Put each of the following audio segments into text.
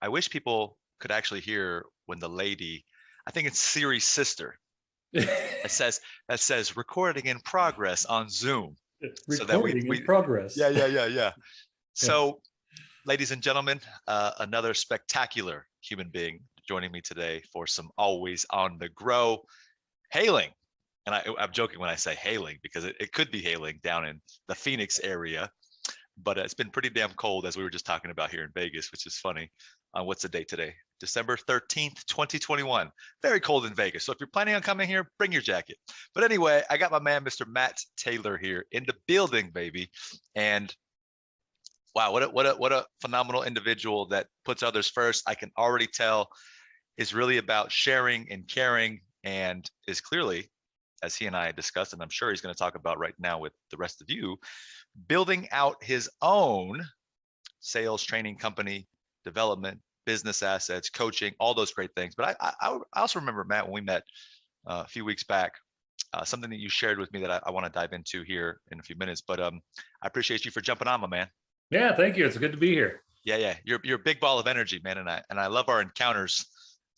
I wish people could actually hear when the lady, I think it's Siri's sister, that says recording in progress on Zoom. So that Recording in progress. Yeah. So, ladies and gentlemen, another spectacular human being joining me today for some always on the grow hailing. And I'm joking when I say hailing because it could be hailing down in the Phoenix area, but it's been pretty damn cold as we were just talking about here in Vegas, which is funny. What's the date today? December 13th, 2021. Very cold in Vegas. So if you're planning on coming here, bring your jacket. But anyway, I got my man, Mr. Matt Taylor here in the building, baby. And wow, what a phenomenal individual that puts others first. I can already tell is really about sharing and caring, and is clearly, as he and I discussed, and I'm sure he's going to talk about right now with the rest of you, building out his own sales training company, development, business assets, coaching, all those great things. But I also remember, Matt, when we met a few weeks back, something that you shared with me that I want to dive into here in a few minutes. But I appreciate you for jumping on, my man. Yeah, thank you. It's good to be here. Yeah. You're a big ball of energy, man, and I love our encounters,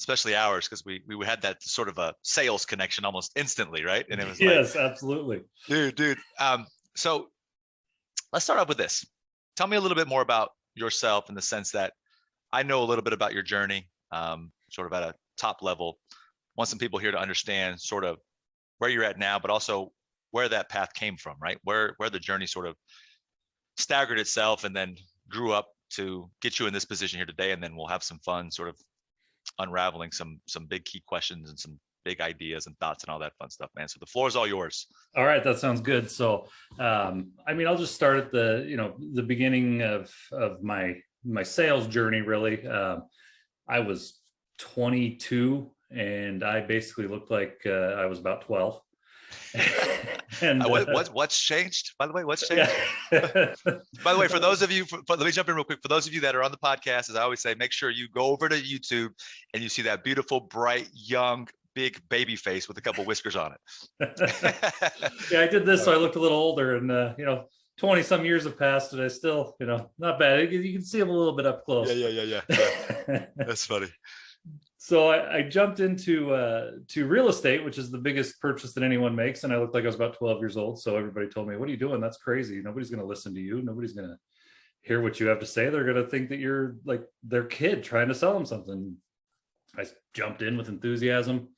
especially ours, because we had that sort of a sales connection almost instantly, right? And it was yes, absolutely, dude. So let's start off with this. Tell me a little bit more about yourself in the sense that I know a little bit about your journey, sort of at a top level. Want some people here to understand sort of where you're at now, but also where that path came from, right? Where the journey sort of staggered itself and then grew up to get you in this position here today. And then we'll have some fun sort of unraveling some big key questions and some big ideas and thoughts and all that fun stuff, man. So the floor is all yours. All right, that sounds good. So, I'll just start at the beginning of my sales journey. Really, I was 22, and I basically looked like I was about 12. And what's changed, by the way? What's changed? Yeah. By the way, for those of you, let me jump in real quick. For those of you that are on the podcast, as I always say, make sure you go over to YouTube and you see that beautiful, bright, young, big baby face with a couple whiskers on it. Yeah, I did this so I looked a little older, and 20 some years have passed, and I still, not bad. You can see him a little bit up close. Yeah. That's funny. So I jumped into real estate, which is the biggest purchase that anyone makes. And I looked like I was about 12 years old. So everybody told me, what are you doing? That's crazy. Nobody's going to listen to you. Nobody's going to hear what you have to say. They're going to think that you're like their kid trying to sell them something. I jumped in with enthusiasm.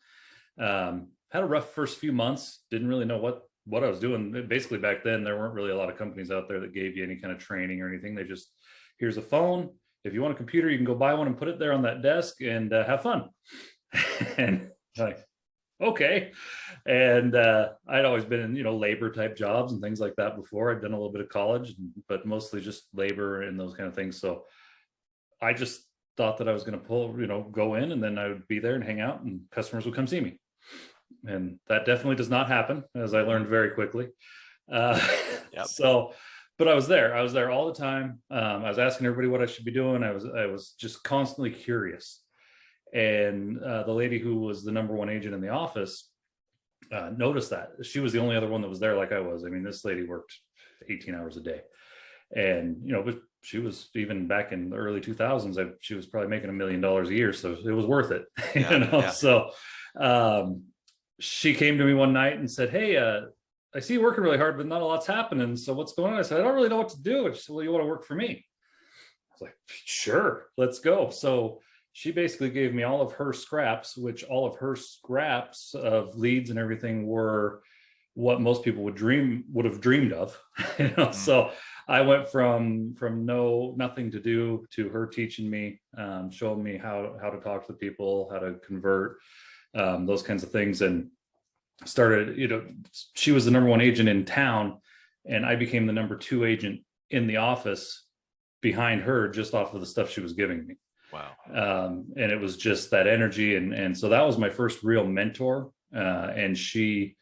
Had a rough first few months. Didn't really know what I was doing. Basically, back then, there weren't really a lot of companies out there that gave you any kind of training or anything. They just, here's a phone. If you want a computer, you can go buy one and put it there on that desk and have fun. And like, okay. And I'd always been in, labor type jobs and things like that before. I'd done a little bit of college, but mostly just labor and those kind of things. So I just thought that I was going to go in, and then I would be there and hang out, and customers would come see me. And that definitely does not happen, as I learned very quickly. Yep. But I was there all the time. I was asking everybody what I should be doing. I was just constantly curious. And the lady who was the number one agent in the office noticed that. She was the only other one that was there like I was. I mean, this lady worked 18 hours a day. And, but she was, even back in the early 2000s, she was probably making $1 million a year. So it was worth it. Yeah. So she came to me one night and said, hey, I see you working really hard, but not a lot's happening. So what's going on? I said, I don't really know what to do. And she said, well, you want to work for me? I was like, sure, let's go. So she basically gave me all of her scraps, which all of her scraps of leads and everything were what most people would have dreamed of. So I went from nothing to do to her teaching me, showing me how to talk to people, how to convert, those kinds of things. And started, she was the number one agent in town, and I became the number two agent in the office behind her, just off of the stuff she was giving me. Wow. And it was just that energy. And so that was my first real mentor. And she,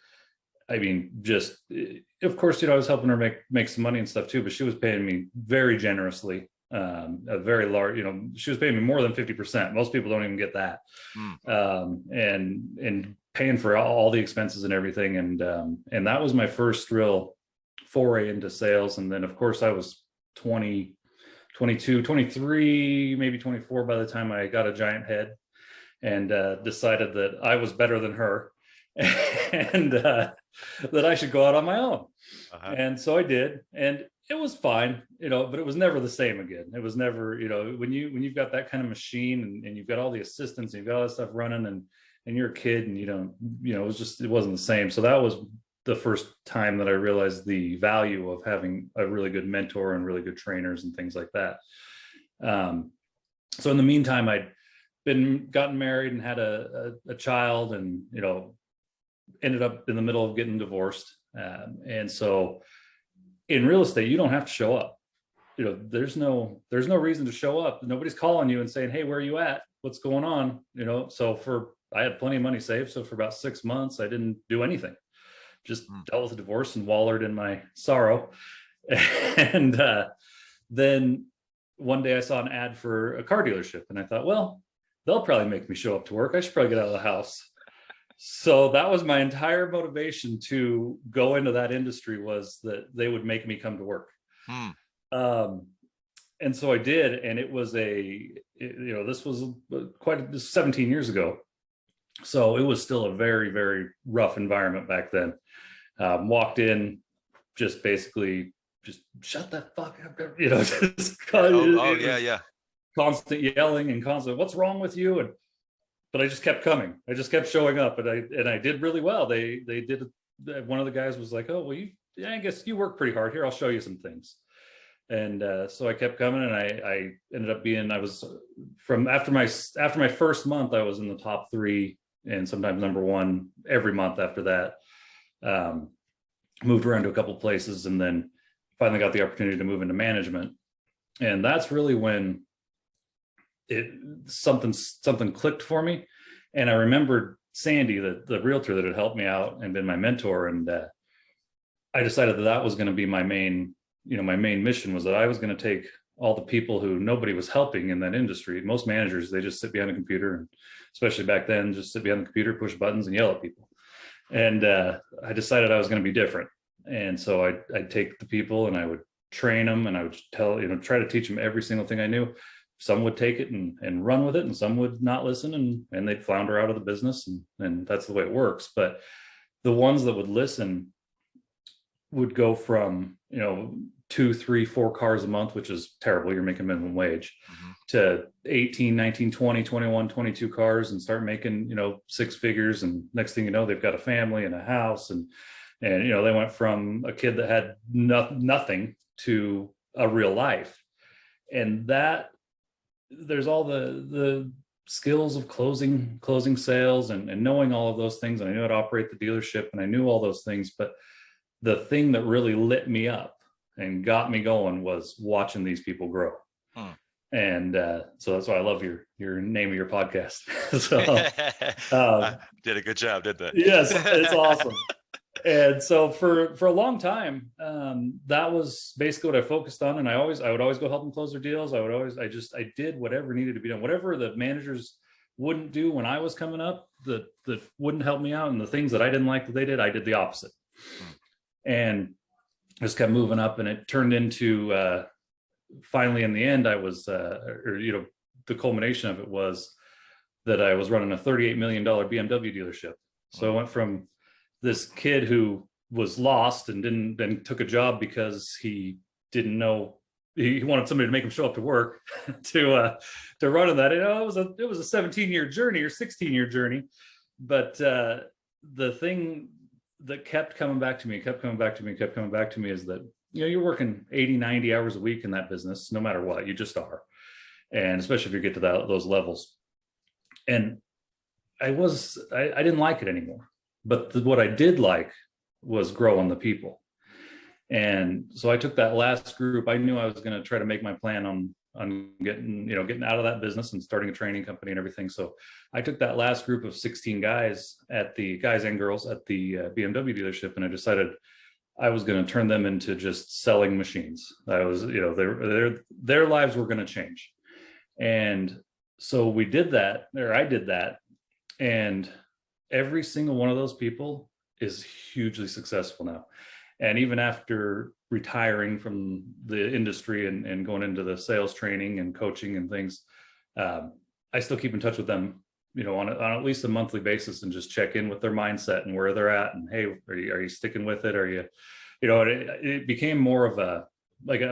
just, of course, I was helping her make some money and stuff too, but she was paying me very generously. A very large, she was paying me more than 50%. Most people don't even get that. And paying for all the expenses and everything. And that was my first real foray into sales. And then of course I was 20 22, 23, maybe 24 by the time I got a giant head and decided that I was better than her and that I should go out on my own. Uh-huh. And so I did, and it was fine, but it was never the same again. It was never, when you've got that kind of machine and you've got all the assistants and you've got all that stuff running and you're a kid and it wasn't the same. So that was the first time that I realized the value of having a really good mentor and really good trainers and things like that. So in the meantime, I'd gotten married and had a child and, ended up in the middle of getting divorced. And so in real estate, you don't have to show up. There's no reason to show up. Nobody's calling you and saying, hey, where are you at? What's going on? So I had plenty of money saved. So for about 6 months, I didn't do anything. Just dealt with the divorce and wallered in my sorrow. And then one day I saw an ad for a car dealership and I thought, well, they'll probably make me show up to work. I should probably get out of the house. So that was my entire motivation to go into that industry, was that they would make me come to work. And so I did. And it was this was 17 years ago. So it was still a very, very rough environment back then. Walked in, just basically just shut that fuck up, Yeah. Constant yelling and constant, what's wrong with you? But I just kept coming. I just kept showing up, and I did really well. They did. One of the guys was like, oh, well, I guess you work pretty hard here. I'll show you some things. And so I kept coming, and I ended up after my first month, I was in the top 3 and sometimes number 1 every month after that. Moved around to a couple places, and then finally got the opportunity to move into management. And that's really when something clicked for me. And I remembered Sandy, the realtor that had helped me out and been my mentor. And I decided that was going to be my main mission, was that I was going to take all the people who nobody was helping in that industry. Most managers, they just sit behind a computer, and especially back then, just sit behind the computer, push buttons and yell at people. And I decided I was going to be different. And so I'd take the people and I would train them, and I would try to teach them every single thing I knew. Some would take it and run with it, and some would not listen and they'd flounder out of the business. And that's the way it works. But the ones that would listen would go from, 2, 3, 4 cars a month, which is terrible. You're making minimum wage, to 18, 19, 20, 21, 22 cars, and start making, 6 figures. And next thing you know, they've got a family and a house. And they went from a kid that had nothing to a real life. And that, there's all the skills of closing sales and knowing all of those things. And I knew how to operate the dealership, and I knew all those things. But the thing that really lit me up and got me going was watching these people grow. And so that's why I love your name of your podcast. So I did a good job, didn't I? Yes, it's awesome. And so for a long time, that was basically what I focused on. And I would always go help them close their deals. I did whatever needed to be done, whatever the managers wouldn't do when I was coming up, that wouldn't help me out. And the things that I didn't like that they did, I did the opposite. And just kept moving up, and it turned into, finally in the end, I was, the culmination of it was that I was running a $38 million BMW dealership. So I went from this kid who was lost and then took a job because he didn't know, he wanted somebody to make him show up to work, to running that. It was a 17-year journey or 16-year journey. But the thing that kept coming back to me is that, you're working 80, 90 hours a week in that business, no matter what, you just are. And especially if you get to those levels. And I didn't like it anymore. But what I did like was growing the people. And so I took that last group. I knew I was going to try to make my plan on getting out of that business and starting a training company and everything. So I took that last group of 16 guys and girls at the BMW dealership, and I decided I was going to turn them into just selling machines. I was, their lives were going to change. And so I did that. And every single one of those people is hugely successful now. And even after retiring from the industry and going into the sales training and coaching and things, I still keep in touch with them, on at least a monthly basis, and just check in with their mindset and where they're at. And hey, are you sticking with it? Are you, it became more of a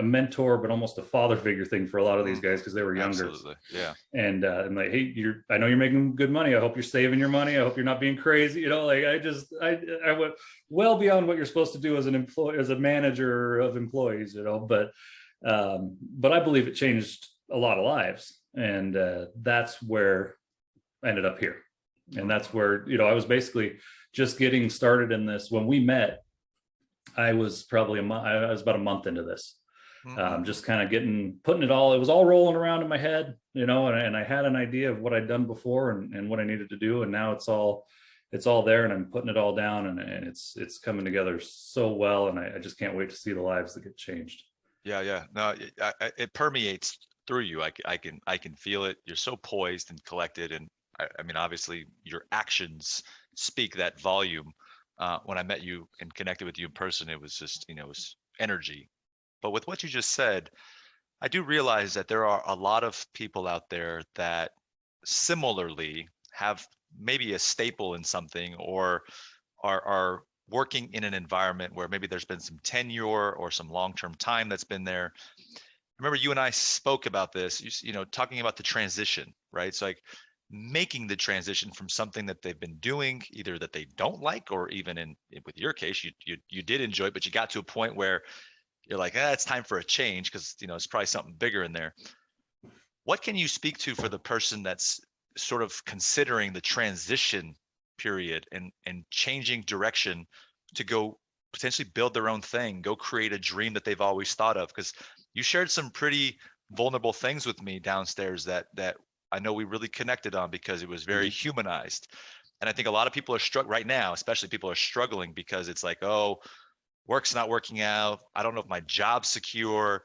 mentor, but almost a father figure thing for a lot of these guys because they were younger. Absolutely. Yeah. And I'm like, hey, I know you're making good money. I hope you're saving your money. I hope you're not being crazy. I went well beyond what you're supposed to do as an employee, as a manager of employees, but I believe it changed a lot of lives. And that's where I ended up here. And that's where, I was basically just getting started in this. When we met, I was probably I was about a month into this. Just kind of putting it all, it was all rolling around in my head, and I had an idea of what I'd done before and what I needed to do. And now it's all there, and I'm putting it all down, and it's coming together so well. And I just can't wait to see the lives that get changed. Yeah. No, it permeates through you. I can feel it. You're so poised and collected. And I mean, obviously your actions speak that volume. When I met you and connected with you in person, it was just, it was energy. But with what you just said, I do realize that there are a lot of people out there that similarly have maybe a staple in something, or are working in an environment where maybe there's been some tenure or some long-term time that's been there. Remember, you and I spoke about this, talking about the transition, right? So like making the transition from something that they've been doing, either that they don't like, or even with your case, you did enjoy it, but you got to a point where you're like, it's time for a change, because it's probably something bigger in there. What can you speak to for the person that's sort of considering the transition period and changing direction to go potentially build their own thing, go create a dream that they've always thought of? Because you shared some pretty vulnerable things with me downstairs that I know we really connected on, because it was very humanized. And I think a lot of people are struck right now, especially people are struggling because it's like, oh, work's not working out. I don't know if my job's secure.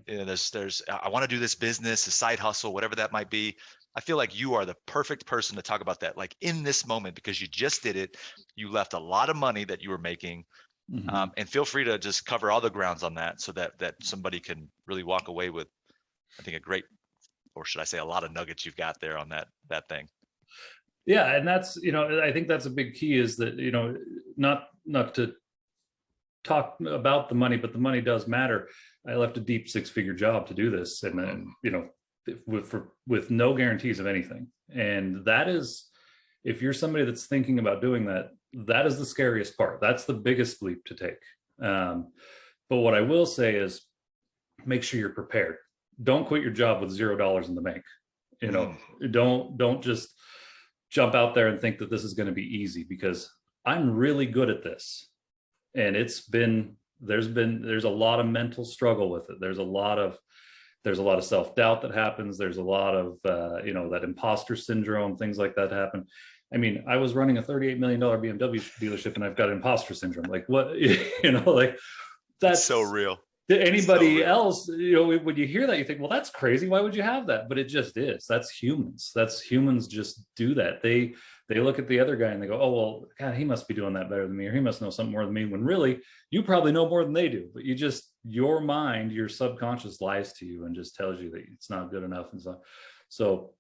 There's I want to do this business, a side hustle, whatever that might be. I feel like you are the perfect person to talk about that, like in this moment, because you just did it. You left a lot of money that you were making. And feel free to just cover all the grounds on that, so that somebody can really walk away with, I think, a great, or should I say, a lot of nuggets you've got there on that thing. Yeah. And that's, I think that's a big key, is that, not to talk about the money, but the money does matter. I left a deep 6-figure job to do this, and then, with no guarantees of anything. And that is, if you're somebody that's thinking about doing that, that is the scariest part. That's the biggest leap to take. But what I will say is, make sure you're prepared. Don't quit your job with $0 in the bank. Don't just jump out there and think that this is going to be easy, because I'm really good at this. And there's a lot of mental struggle with it. There's a lot of self-doubt that happens. There's a lot of, that imposter syndrome, things like that happen. I mean, I was running a $38 million BMW dealership, and I've got imposter syndrome. Like, what, that's so real. Anybody else, when you hear that, you think, well, that's crazy. Why would you have that? But it just is. That's humans. Just do that. They look at the other guy and they go, oh, well, God, he must be doing that better than me, or he must know something more than me, when really you probably know more than they do. But your mind, your subconscious lies to you and just tells you that it's not good enough. And so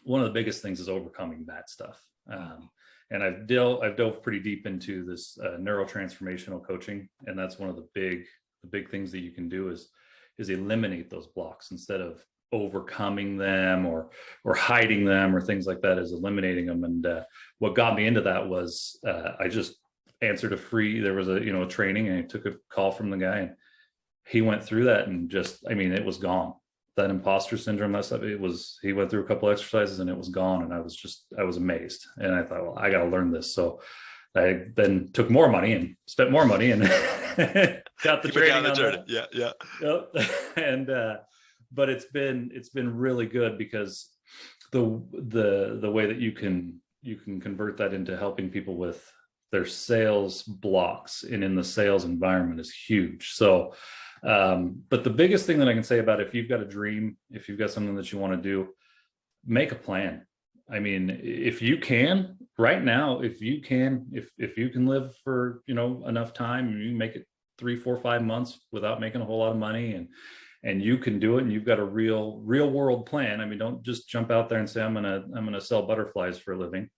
one of the biggest things is overcoming that stuff. And I've dove pretty deep into this neurotransformational coaching. And that's one of the big things that you can do is eliminate those blocks, instead of overcoming them or hiding them or things like that, is eliminating them. And what got me into that was I just answered there was a training, and I took a call from the guy, and he went through that, and it was gone. That imposter syndrome, that stuff, he went through a couple exercises and it was gone. And I was amazed. And I thought, well, I got to learn this. So I then took more money and spent more money and got the training on that. Yeah. Yep. And but it's been really good, because the way that you can convert that into helping people with their sales blocks and in the sales environment is huge. So but the biggest thing that I can say about it, if you've got a dream, if you've got something that you want to do, make a plan. I mean, if you can right now, if you can live for, enough time, and you make it 3, 4, 5 months without making a whole lot of money, and you can do it, and you've got a real world plan. I mean, don't just jump out there and say, I'm gonna sell butterflies for a living,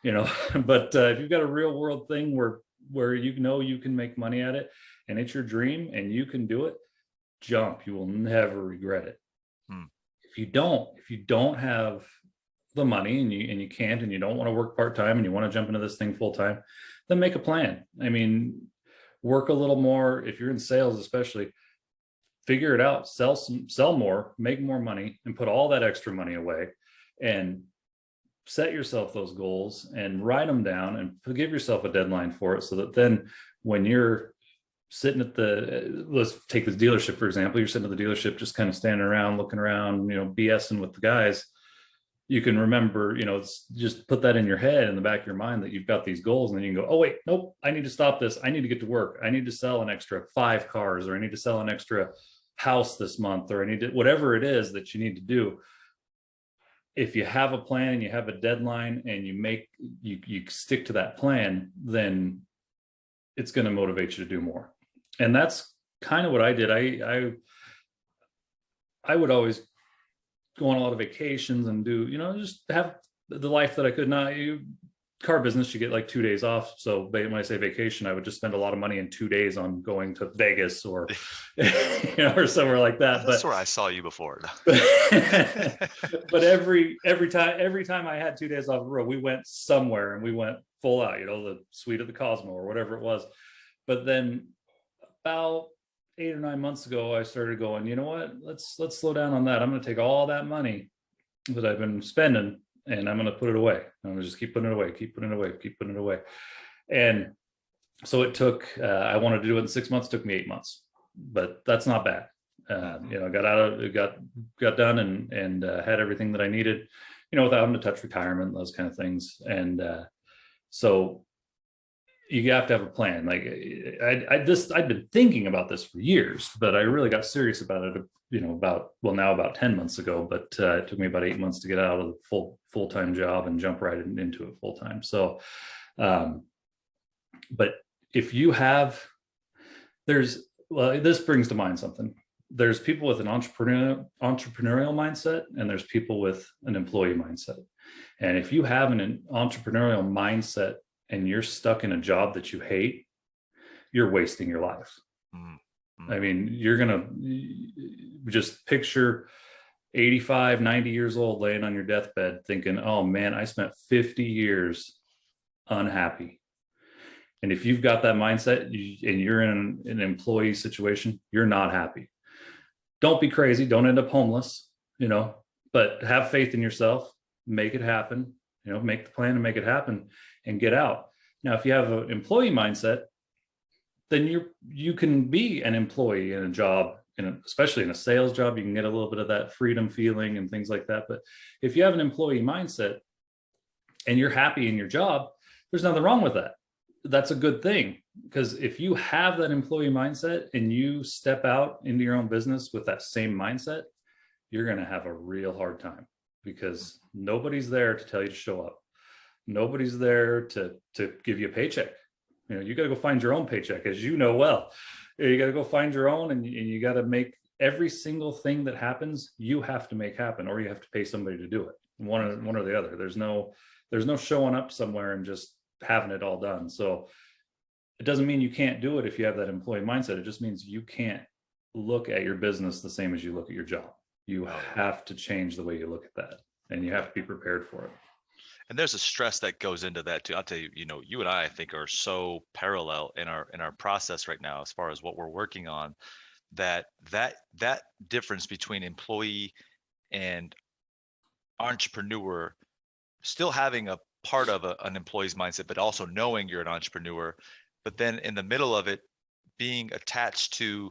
but if you've got a real world thing where you can make money at it, and it's your dream and you can do it, jump. You will never regret it. If you don't have the money, and you can't, and you don't want to work part-time, and you want to jump into this thing full-time, then make a plan. I mean, work a little more. If you're in sales, especially, figure it out, sell more, make more money, and put all that extra money away, and set yourself those goals and write them down, and give yourself a deadline for it, so that then when you're sitting at let's take the dealership, for example, you're sitting at the dealership, just kind of standing around, looking around, BSing with the guys, you can remember, just put that in your head, in the back of your mind, that you've got these goals, and then you can go, oh wait, nope, I need to stop this. I need to get to work. I need to sell an extra 5 cars, or I need to sell an extra house this month, or I need to, whatever it is that you need to do. If you have a plan and you have a deadline, and you stick to that plan, then it's going to motivate you to do more. And that's kind of what I did. I would always go on a lot of vacations and do, just have the life that I could not. Car business, you get like 2 days off. So when I say vacation, I would just spend a lot of money in 2 days on going to Vegas or, or somewhere like that. That's where I saw you before. But every time I had 2 days off the road, we went somewhere, and we went full out, the suite of the Cosmo or whatever it was. But then about 8 or 9 months ago, I started going, you know what, let's slow down on that. I'm going to take all that money that I've been spending, and I'm going to put it away. I'm going to just keep putting it away. And so it took, I wanted to do it in 6 months, it took me 8 months, but that's not bad. I got done and had everything that I needed, without having to touch retirement, those kind of things. And so you have to have a plan. Like I'd been thinking about this for years, but I really got serious about it, about 10 months ago, but it took me about 8 months to get out of the full-time job and jump right into it full-time. So, but if you have, this brings to mind something. There's people with an entrepreneurial mindset, and there's people with an employee mindset. And if you have an entrepreneurial mindset and you're stuck in a job that you hate, you're wasting your life. Mm-hmm. I mean, you're going to just picture 85, 90 years old laying on your deathbed thinking, oh man, I spent 50 years unhappy. And if you've got that mindset and you're in an employee situation, you're not happy. Don't be crazy. Don't end up homeless, but have faith in yourself, make it happen, make the plan and make it happen and get out. Now, if you have an employee mindset, then you can be an employee in a job, especially in a sales job, you can get a little bit of that freedom feeling and things like that. But if you have an employee mindset and you're happy in your job, there's nothing wrong with that. That's a good thing, because if you have that employee mindset and you step out into your own business with that same mindset, you're going to have a real hard time, because nobody's there to tell you to show up. Nobody's there to give you a paycheck. You got to go find your own paycheck, as you know well. You got to go find your own, and you got to make every single thing that happens, you have to make happen, or you have to pay somebody to do it. One or the other. There's no showing up somewhere and just having it all done. So it doesn't mean you can't do it if you have that employee mindset. It just means you can't look at your business the same as you look at your job. You have to change the way you look at that, and you have to be prepared for it. And there's a stress that goes into that too. I'll tell you, you and I think are so parallel in our process right now, as far as what we're working on, that difference between employee and entrepreneur, still having a part of an employee's mindset, but also knowing you're an entrepreneur, but then in the middle of it, being attached to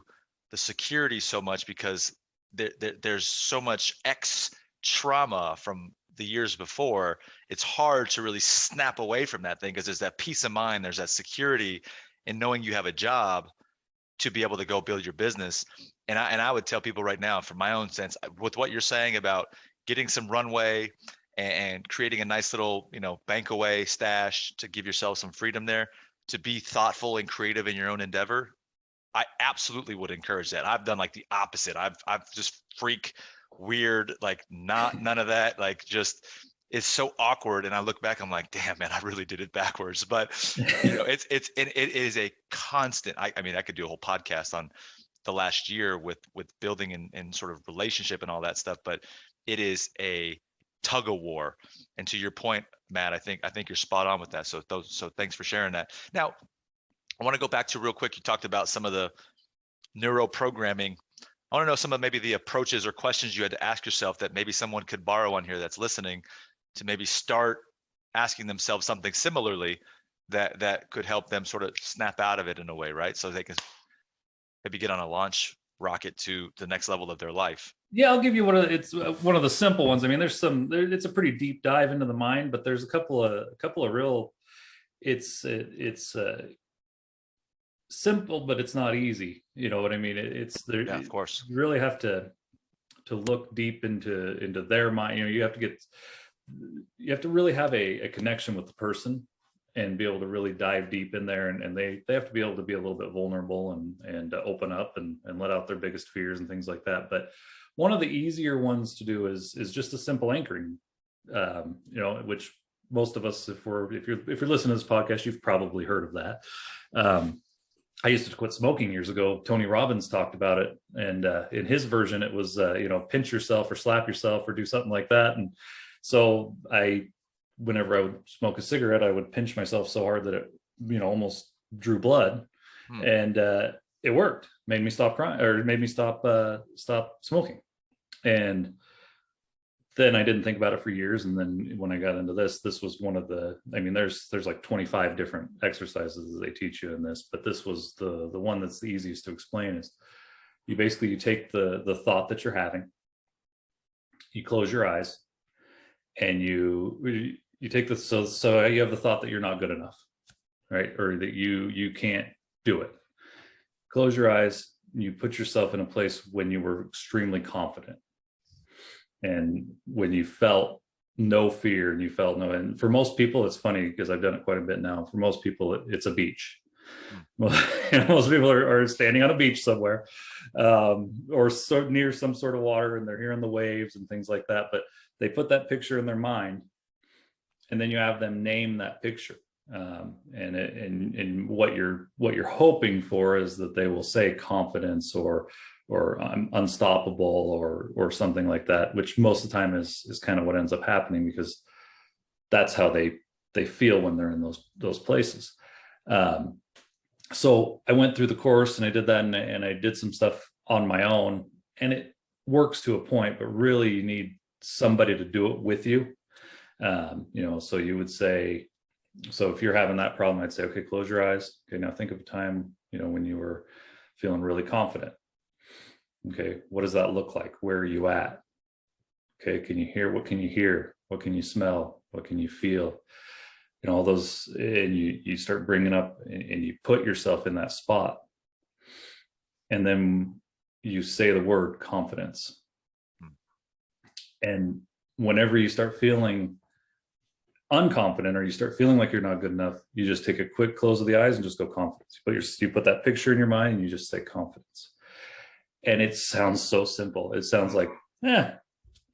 the security so much, because there's so much trauma from the years before. It's hard to really snap away from that thing, because there's that peace of mind, there's that security in knowing you have a job to be able to go build your business. And I would tell people right now, from my own sense, with what you're saying about getting some runway and creating a nice little, bank away stash to give yourself some freedom there, to be thoughtful and creative in your own endeavor, I absolutely would encourage that. I've done like the opposite. I've just freak weird, like none of that. Like just it's so awkward. And I look back, I'm like, damn man, I really did it backwards. But it is a constant. I mean, I could do a whole podcast on the last year with building and sort of relationship and all that stuff, but it is a tug of war. And to your point, Matt, I think you're spot on with that. So thanks for sharing that. Now, I want to go back to real quick. You talked about some of the neuro programming. I want to know some of maybe the approaches or questions you had to ask yourself that maybe someone could borrow on here that's listening to maybe start asking themselves something similarly that could help them sort of snap out of it in a way, right? So they can maybe get on a launch rocket to the next level of their life. Yeah, I'll give you one of the simple ones. I mean, it's a pretty deep dive into the mind, but there's a couple of real, it's simple, but it's not easy. You know what I mean? It's there. Yeah, of course. You really have to look deep into their mind. You know, you have to really have a connection with the person and be able to really dive deep in there. And they have to be able to be a little bit vulnerable and open up and let out their biggest fears and things like that. But one of the easier ones to do is just a simple anchoring, you know, which most of us, if you're listening to this podcast, you've probably heard of that. I used to quit smoking years ago. Tony Robbins talked about it. And in his version, it was, you know, pinch yourself or slap yourself or do something like that. And so whenever I would smoke a cigarette, I would pinch myself so hard that it, you know, almost drew blood. And it worked, made me stop crying, or made me stop smoking. And then I didn't think about it for years. And then when I got into this was one of the, I mean, there's like 25 different exercises that they teach you in this, but this was the one that's the easiest to explain. Is you take the thought that you're having, you close your eyes, and you take this. So you have the thought that you're not good enough, right? Or that you can't do it. Close your eyes. You put yourself in a place when you were extremely confident. And when you felt no fear and you felt no, and for most people, it's funny because I've done it quite a bit now. For most people, it's a beach. Well, most people are standing on a beach somewhere, or so near some sort of water, and they're hearing the waves and things like that. But they put that picture in their mind, and then you have them name that picture. And what you're hoping for is that they will say confidence or I'm unstoppable or something like that, which most of the time is kind of what ends up happening, because that's how they feel when they're in those places. So I went through the course and I did that, and I did some stuff on my own, and it works to a point, but really you need somebody to do it with you. You know, so you would say, so if you're having that problem, I'd say, okay, close your eyes. Okay, now think of a time, you know, when you were feeling really confident. Okay, what does that look like? Where are you at? Okay, can you hear? What can you hear? What can you smell? What can you feel? And all those, and you start bringing up and you put yourself in that spot. And then you say the word confidence. And whenever you start feeling unconfident, or you start feeling like you're not good enough, you just take a quick close of the eyes and just go confidence. You put that picture in your mind and you just say confidence. And it sounds so simple. It sounds like,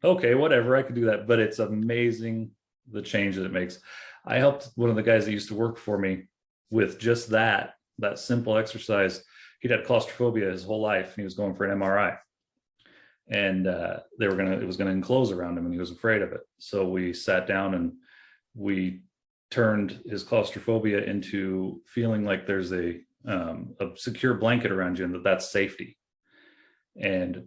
okay, whatever, I could do that. But it's amazing the change that it makes. I helped one of the guys that used to work for me with just that simple exercise. He'd had claustrophobia his whole life, and he was going for an MRI. And it was gonna enclose around him, and he was afraid of it. So we sat down and we turned his claustrophobia into feeling like there's a secure blanket around you, and that's safety. And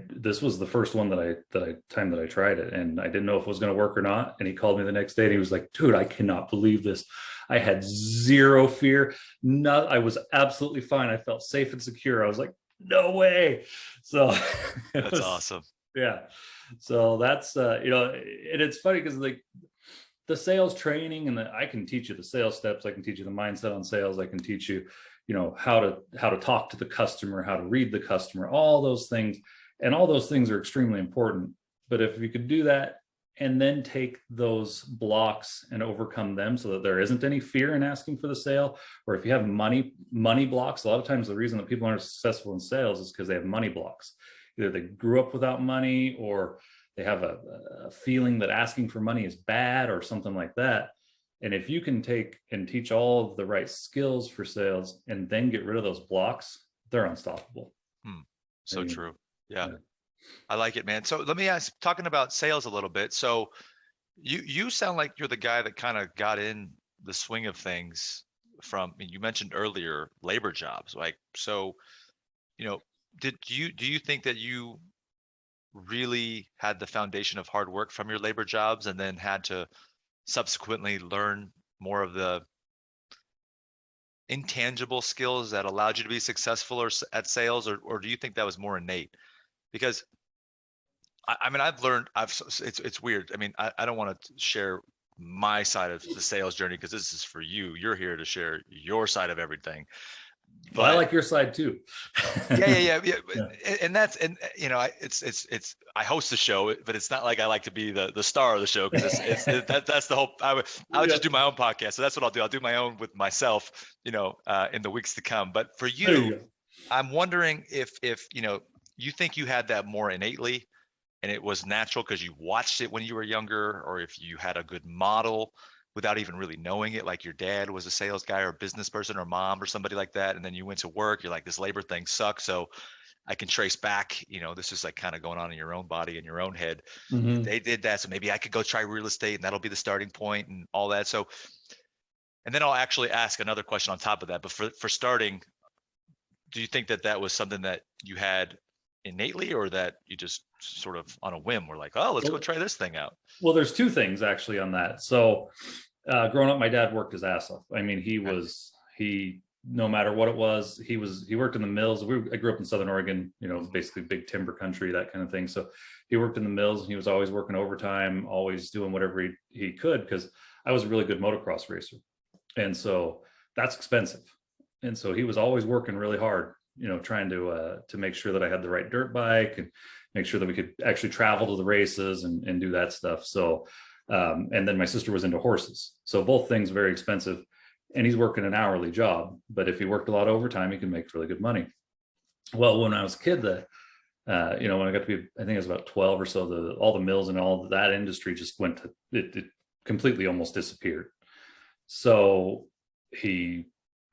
this was the first one that I tried it, and I didn't know if it was going to work or not. And he called me the next day and he was like, dude, I cannot believe this. I had zero fear. I was absolutely fine. I felt safe and secure. I was like, no way. So that's awesome. Yeah. So that's, you know, and it's funny because like the sales training, and I can teach you the sales steps. I can teach you the mindset on sales. I can teach you, you know, how to talk to the customer, how to read the customer, all those things. And all those things are extremely important. But if you could do that and then take those blocks and overcome them so that there isn't any fear in asking for the sale. Or if you have money blocks, a lot of times the reason that people aren't successful in sales is because they have money blocks. Either they grew up without money, or they have a feeling that asking for money is bad or something like that. And if you can take and teach all of the right skills for sales and then get rid of those blocks, they're unstoppable. So true. Yeah. Yeah. I like it, man. So let me ask, talking about sales a little bit. So you sound like you're the guy that kind of got in the swing of things from, you mentioned earlier, labor jobs. Like, so, do you think that you really had the foundation of hard work from your labor jobs and then had to subsequently learn more of the intangible skills that allowed you to be successful at sales, or do you think that was more innate? Because I mean, I've learned, it's weird. I mean, I don't want to share my side of the sales journey because this is for you. You're here to share your side of everything. Well, I But like your side too. yeah. Yeah. And that's, and it's I host the show, but it's not like I like to be the star of the show, because that's the whole. I would Yeah. just do my own podcast, so that's what I'll do. I'll do my own with myself, in the weeks to come. But for There you you, go. I'm wondering if you think you had that more innately, and it was natural because you watched it when you were younger, or if you had a good model without even really knowing it, like your dad was a sales guy or a business person, or mom or somebody like that, and then you went to work, you're like, this labor thing sucks, so I can trace back, this is like kind of going on in your own body, in your own head. Mm-hmm. They did that, so maybe I could go try real estate, and that'll be the starting point and all that. So, and then I'll actually ask another question on top of that. But for starting, do you think that was something that you had innately, or that you just sort of on a whim were like, oh, let's go try this thing out? Well, there's two things actually on that. So growing up, my dad worked his ass off. I mean, he no matter what it was, he worked in the mills. I grew up in Southern Oregon, basically big timber country, that kind of thing. So he worked in the mills, and he was always working overtime, always doing whatever he could, because I was a really good motocross racer. And so that's expensive. And so he was always working really hard, trying to make sure that I had the right dirt bike and make sure that we could actually travel to the races and do that stuff. So, and then my sister was into horses. So both things very expensive, and he's working an hourly job, but if he worked a lot of overtime, he could make really good money. Well, when I was a kid, when I got to be, I think it was about 12 or so, all the mills and all that industry just it completely almost disappeared. So he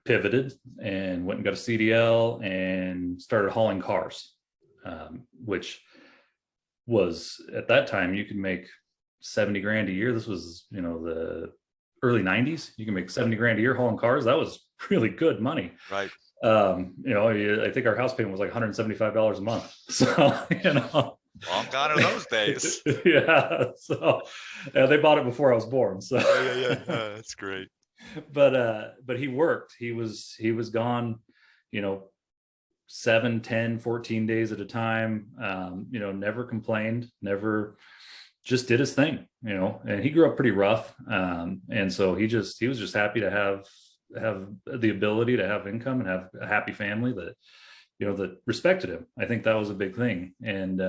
pivoted and went and got a CDL and started hauling cars, which was, at that time, you could make 70 grand a year. This was, the early 90s. You can make 70 grand a year hauling cars. That was really good money. Right. I think our house payment was like $175 a month. So, Long gone are those days. Yeah. So they bought it before I was born. So yeah. That's great. But he worked. He was gone, 7, 10, 14 days at a time. Never complained, never, just did his thing, and he grew up pretty rough. And so he was just happy to have the ability to have income and have a happy family that, that respected him. I think that was a big thing. And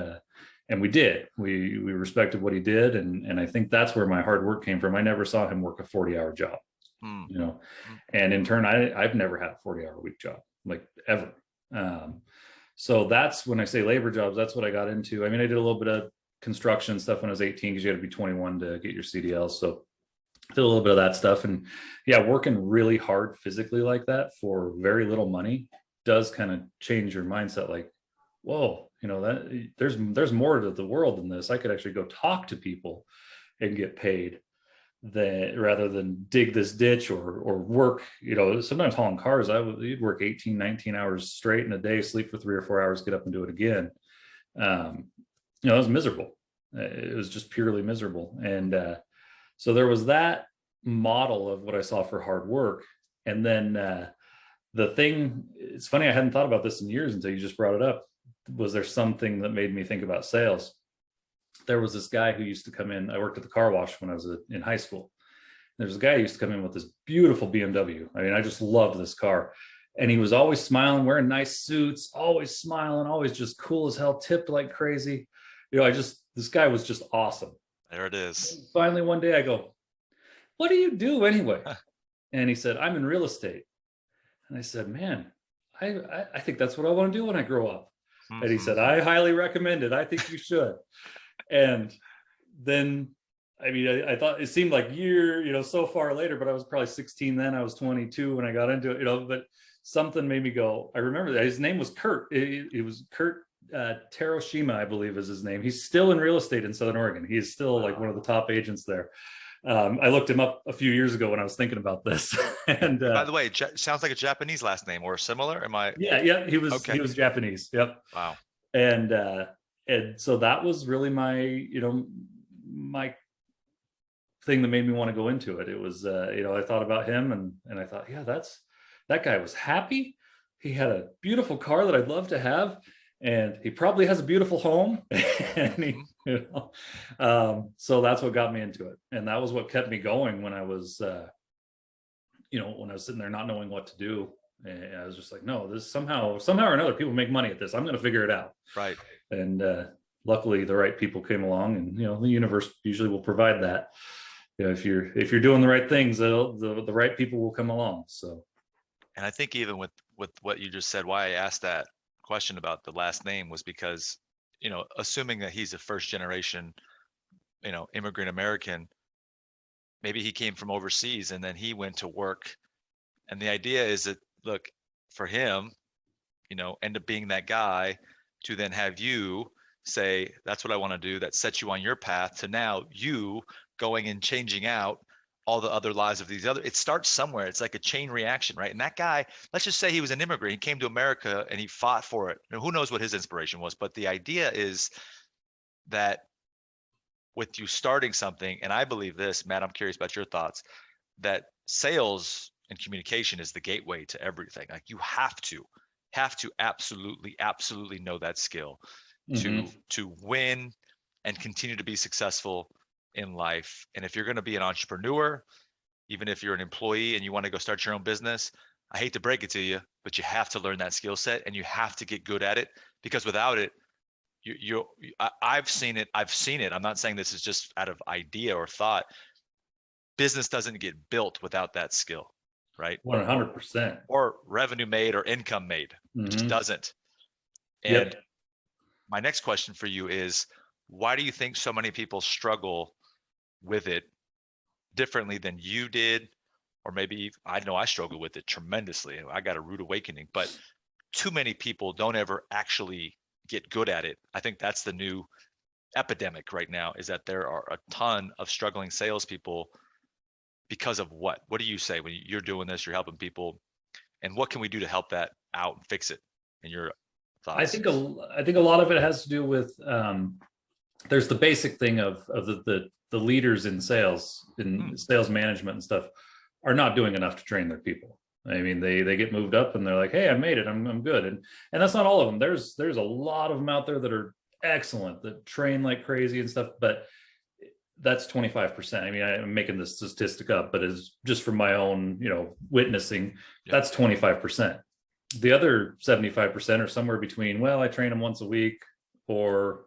we did, we respected what he did. And I think that's where my hard work came from. I never saw him work a 40-hour job, and in turn, I've never had a 40-hour week job, like, ever. So that's when I say labor jobs, that's what I got into. I mean, I did a little bit of construction stuff when I was 18, because you had to be 21 to get your CDL. So did a little bit of that stuff. And yeah, working really hard physically like that for very little money does kind of change your mindset. Like, whoa, that there's more to the world than this. I could actually go talk to people and get paid, rather than dig this ditch or work. Sometimes hauling cars, you'd work 18, 19 hours straight in a day, sleep for 3 or 4 hours, get up and do it again. It was miserable. It was just purely miserable. And so there was that model of what I saw for hard work. And then the thing, it's funny, I hadn't thought about this in years until you just brought it up. Was there something that made me think about sales? There was this guy who used to come in. I worked at the car wash when I was in high school. There was a guy who used to come in with this beautiful BMW. I mean, I just loved this car. And he was always smiling, wearing nice suits, always smiling, always just cool as hell, tipped like crazy. This guy was just awesome. There it is. Finally, one day I go, what do you do anyway? And he said, I'm in real estate. And I said, man, I think that's what I want to do when I grow up. And he said, I highly recommend it. I think you should. And then, I mean, I thought it seemed like so far later, but I was probably 16 then. I was 22 when I got into it, but something made me go, I remember that his name was Kurt. It was Kurt Teroshima, I believe is his name. He's still in real estate in Southern Oregon. He's still like one of the top agents there. I looked him up a few years ago when I was thinking about this. And by the way, sounds like a Japanese last name or similar. Am I? Yeah, he was Japanese. Yep. Wow. And so that was really my thing that made me want to go into it. It was I thought about him and I thought, yeah, that guy was happy. He had a beautiful car that I'd love to have, and he probably has a beautiful home. And so that's what got me into it, and that was what kept me going when I was when I was sitting there not knowing what to do. And I was just like, no, this somehow or another people make money at this. I'm going to figure it out. Right. And luckily the right people came along, and the universe usually will provide that. If you're doing the right things, the right people will come along. So, and I think even with what you just said, why I asked that question about the last name was because, assuming that he's a first generation, immigrant American, maybe he came from overseas and then he went to work. And the idea is that, look, for him, end up being that guy to then have you say, that's what I want to do. That sets you on your path to now you going and changing out all the other lives of these other. It starts somewhere. It's like a chain reaction, right? And that guy, let's just say he was an immigrant. He came to America and he fought for it. Who knows what his inspiration was? But the idea is that with you starting something, and I believe this, Matt, I'm curious about your thoughts, that sales and communication is the gateway to everything. Like you have to absolutely know that skill to win and continue to be successful in life. And if you're going to be an entrepreneur, even if you're an employee and you want to go start your own business, I hate to break it to you, but you have to learn that skill set and you have to get good at it, because without it, I've seen it. I'm not saying this is just out of idea or thought. Business doesn't get built without that skill, right? 100%. Or revenue made or income made. It just doesn't. And my next question for you is, why do you think so many people struggle with it differently than you did? Or maybe, I know I struggle with it tremendously. I got a rude awakening, but too many people don't ever actually get good at it. I think that's the new epidemic right now, is that there are a ton of struggling salespeople because of what? What do you say when you're doing this, you're helping people, and what can we do to help that out and fix it in your thoughts? I think a lot of it has to do with, there's the basic thing of the leaders in sales, in sales management and stuff, are not doing enough to train their people. I mean, they get moved up and they're like, hey, I made it, I'm good. And that's not all of them. There's a lot of them out there that are excellent, that train like crazy and stuff, but that's 25%. I mean, I'm making this statistic up, but it's just from my own, witnessing, that's 25%. The other 75% are somewhere between, well, I train them once a week, or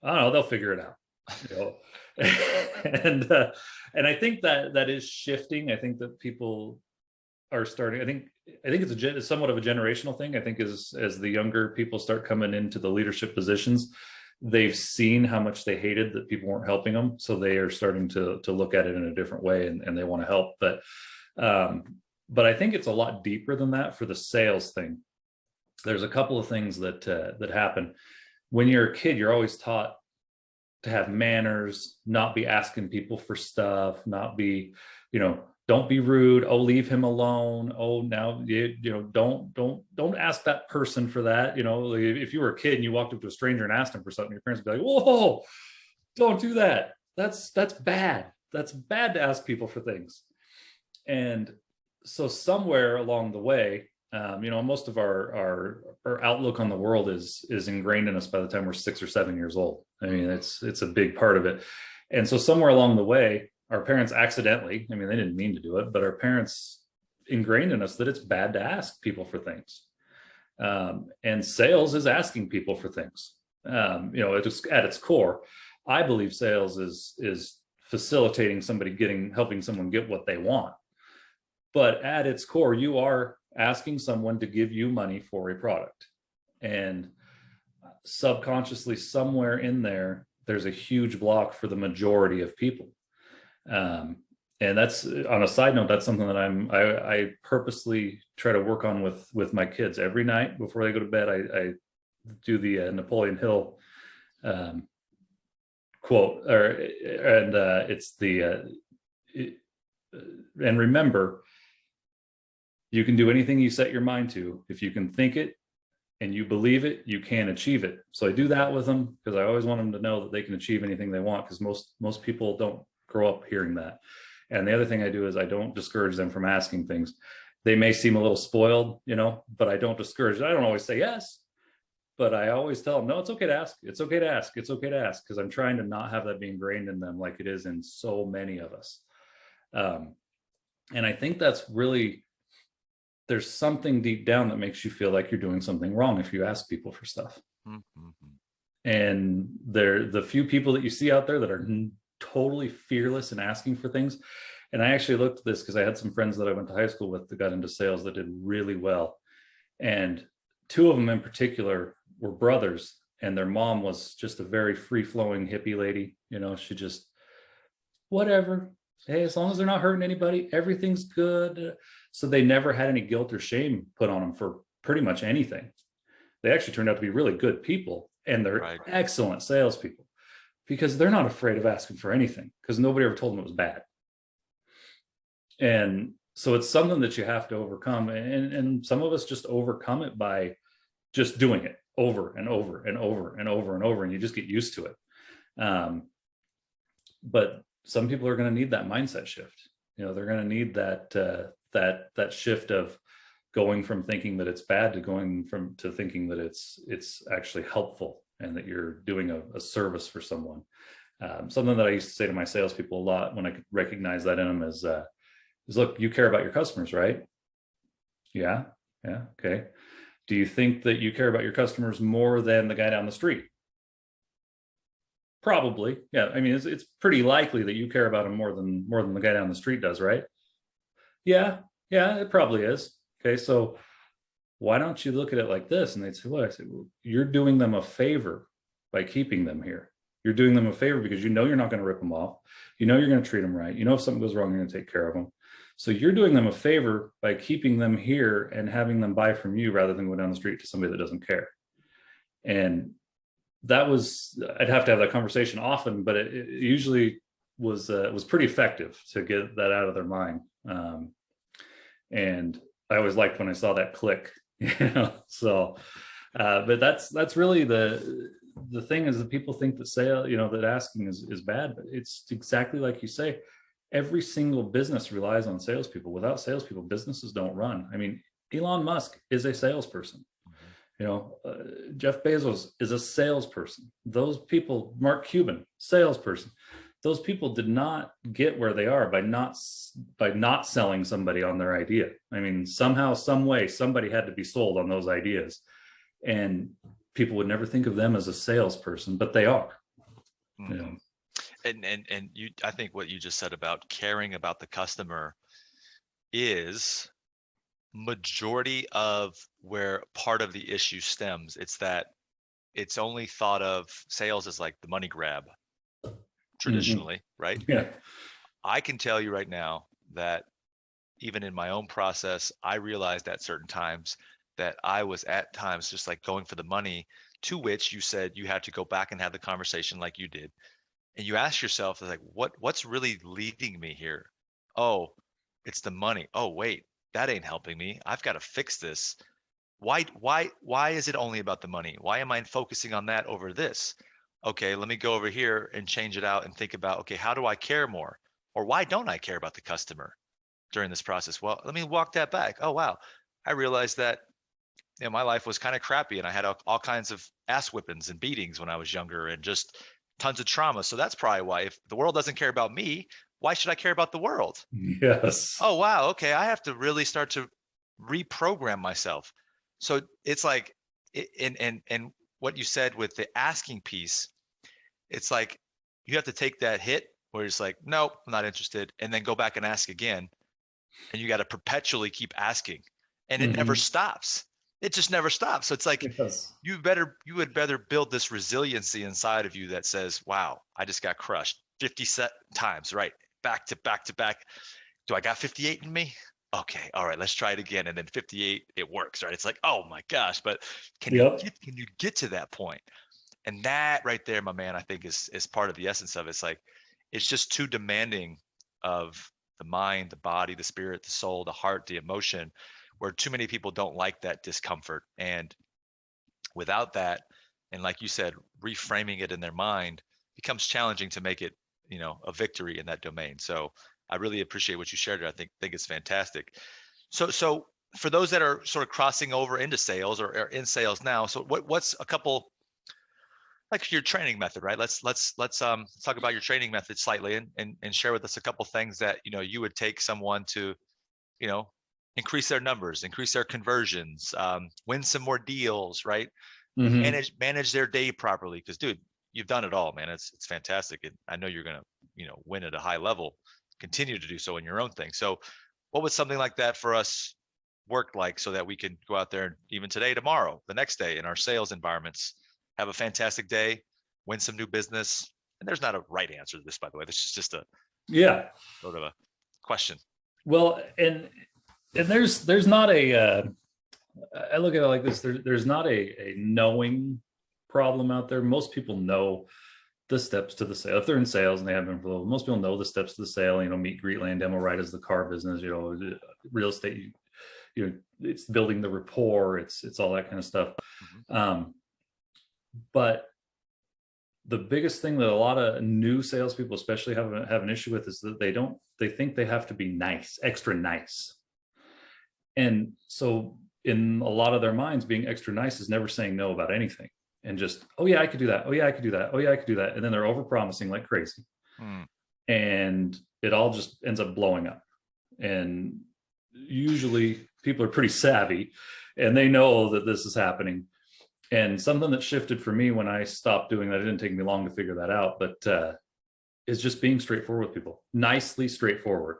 I don't know, they'll figure it out. And I think that is shifting. I think that people are starting. I think it's somewhat of a generational thing. I think as the younger people start coming into the leadership positions, they've seen how much they hated that people weren't helping them, so they are starting to look at it in a different way, and they want to help. But I think it's a lot deeper than that for the sales thing. There's a couple of things that happen. When you're a kid, you're always taught to have manners, not be asking people for stuff, not be, don't be rude. Oh, leave him alone. Oh, now don't ask that person for that. If you were a kid and you walked up to a stranger and asked him for something, your parents would be like, whoa, don't do that. That's bad. That's bad to ask people for things. And so somewhere along the way, most of our outlook on the world is ingrained in us by the time we're 6 or 7 years old. I mean, it's a big part of it. And so somewhere along the way, our parents accidentally, they didn't mean to do it, but our parents ingrained in us that it's bad to ask people for things. And sales is asking people for things. It's at its core. I believe sales is facilitating somebody helping someone get what they want. But at its core, you are asking someone to give you money for a product. And subconsciously, somewhere in there, there's a huge block for the majority of people. And that's, on a side note, that's something that I purposely try to work on with my kids every night before they go to bed. I do the Napoleon Hill quote, it's and remember, you can do anything you set your mind to. If you can think it and you believe it, you can achieve it. So I do that with them because I always want them to know that they can achieve anything they want, because most people don't grow up hearing that. And the other thing I do is I don't discourage them from asking things. They may seem a little spoiled, but I don't discourage. I don't always say yes, but I always tell them, no, it's okay to ask. It's okay to ask. It's okay to ask, because I'm trying to not have that be ingrained in them like it is in so many of us. And I think that's really, there's something deep down that makes you feel like you're doing something wrong if you ask people for stuff. Mm-hmm. And the few people that you see out there that are totally fearless in asking for things. And I actually looked at this because I had some friends that I went to high school with that got into sales that did really well. And two of them in particular were brothers, and their mom was just a very free-flowing hippie lady. She just, whatever. Hey, as long as they're not hurting anybody, everything's good. So they never had any guilt or shame put on them for pretty much anything. They actually turned out to be really good people, and they're excellent salespeople because they're not afraid of asking for anything, because nobody ever told them it was bad. And so it's something that you have to overcome. And some of us just overcome it by just doing it over and over and over and over and over, and you just get used to it. But some people are going to need that mindset shift. They're going to need that shift of going from thinking that it's bad to thinking that it's actually helpful and that you're doing a service for someone. Something that I used to say to my salespeople a lot when I could recognize that in them is look, you care about your customers, right? Yeah. Okay. Do you think that you care about your customers more than the guy down the street? Probably. Yeah. I mean, it's pretty likely that you care about him more than the guy down the street does, right? Yeah, it probably is. Okay. So why don't you look at it like this? And they'd say, well, I say, well, you're doing them a favor by keeping them here. You're doing them a favor because you're not going to rip them off. You're going to treat them right. If something goes wrong, you're going to take care of them. So you're doing them a favor by keeping them here and having them buy from you rather than go down the street to somebody that doesn't care. And I'd have to have that conversation often, but it usually was pretty effective to get that out of their mind. And I always liked when I saw that click, so, but that's really the thing, is that people think that that asking is bad, but it's exactly like you say. Every single business relies on salespeople. Without salespeople, businesses don't run. I mean, Elon Musk is a salesperson. Jeff Bezos is a salesperson. Those people, Mark Cuban, salesperson. Those people did not get where they are by not selling somebody on their idea. I mean, somehow, some way, somebody had to be sold on those ideas, and people would never think of them as a salesperson, but they are. Mm-hmm. And you, I think what you just said about caring about the customer is majority of where part of the issue stems. It's that it's only thought of sales as like the money grab traditionally, mm-hmm. right? Yeah. I can tell you right now that even in my own process, I realized at certain times that I was at times just like going for the money, to which you said you had to go back and have the conversation like you did. And you ask yourself, like, what's really leading me here? Oh, it's the money. Oh, wait, that ain't helping me. I've got to fix this. Why is it only about the money? Why am I focusing on that over this? Okay, let me go over here and change it out and think about, okay, how do I care more? Or why don't I care about the customer during this process? Well, let me walk that back. Oh, wow. I realized that my life was kind of crappy, and I had all kinds of ass whippings and beatings when I was younger, and just tons of trauma. So that's probably why. If the world doesn't care about me, why should I care about the world? Yes. Oh, wow. Okay. I have to really start to reprogram myself. So it's like, and what you said with the asking piece, it's like you have to take that hit where it's like, nope, I'm not interested, and then go back and ask again. And you got to perpetually keep asking, and it never stops. It just never stops. So it's like, Yes. you would better build this resiliency inside of you that says, wow, I just got crushed 50 times, right? Back to back to back. Do I got 58 in me? Okay, all right, let's try it again. And then 58, it works, right? It's like, oh my gosh, but can Yep. you get to that point? And that right there, my man, I think is part of the essence of it. It's like, it's just too demanding of the mind, the body, the spirit, the soul, the heart, the emotion, where too many people don't like that discomfort. And without that, and like you said, reframing it in their mind becomes challenging to make it, a victory in that domain. So I really appreciate what you shared there. I think it's fantastic. So for those that are sort of crossing over into sales or in sales now, so what's a couple, like your training method, right? Let's talk about your training method slightly, and share with us a couple things that you would take someone to, increase their numbers, increase their conversions, win some more deals, right? Manage their day properly. Because dude, you've done it all, man. It's fantastic, and I know you're gonna win at a high level, continue to do so in your own thing. So what would something like that for us work like, so that we can go out there and even today, tomorrow, the next day in our sales environments, have a fantastic day, win some new business? And there's not a right answer to this, by the way. This is just a sort of a question. Well, and there's not a I look at it like this. There's not a knowing problem out there. Most people know the steps to the sale. If they're in sales and they have been for a little, most people know the steps to the sale. Meet, greet, land demo, right? As the car business, real estate, it's building the rapport. It's all that kind of stuff. But the biggest thing that a lot of new salespeople, especially, have an issue with is that they think they have to be nice, extra nice. And so in a lot of their minds, being extra nice is never saying no about anything, and just, oh yeah, I could do that. Oh yeah, I could do that. Oh yeah, I could do that. And then they're over promising like crazy. And it all just ends up blowing up. And usually people are pretty savvy and they know that this is happening. And something that shifted for me when I stopped doing that, it didn't take me long to figure that out, but is just being straightforward with people, nicely straightforward.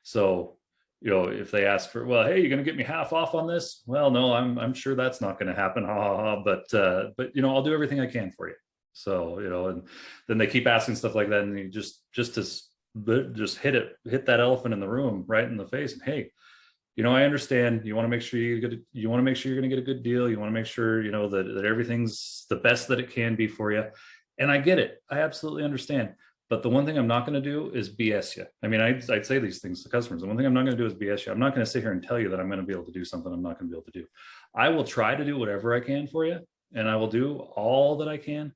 So, if they ask for, well, hey, you're going to get me half off on this? Well, no, I'm sure that's not going to happen. Ha ha ha. But I'll do everything I can for you. So, and then they keep asking stuff like that. And you just hit that elephant in the room right in the face. And hey, I understand you want to make sure you're going to get a good deal. You want to make sure, that everything's the best that it can be for you. And I get it. I absolutely understand. But the one thing I'm not going to do is BS you. I mean, I'd say these things to customers. The one thing I'm not going to do is BS you. I'm not going to sit here and tell you that I'm going to be able to do something I'm not going to be able to do. I will try to do whatever I can for you, and I will do all that I can,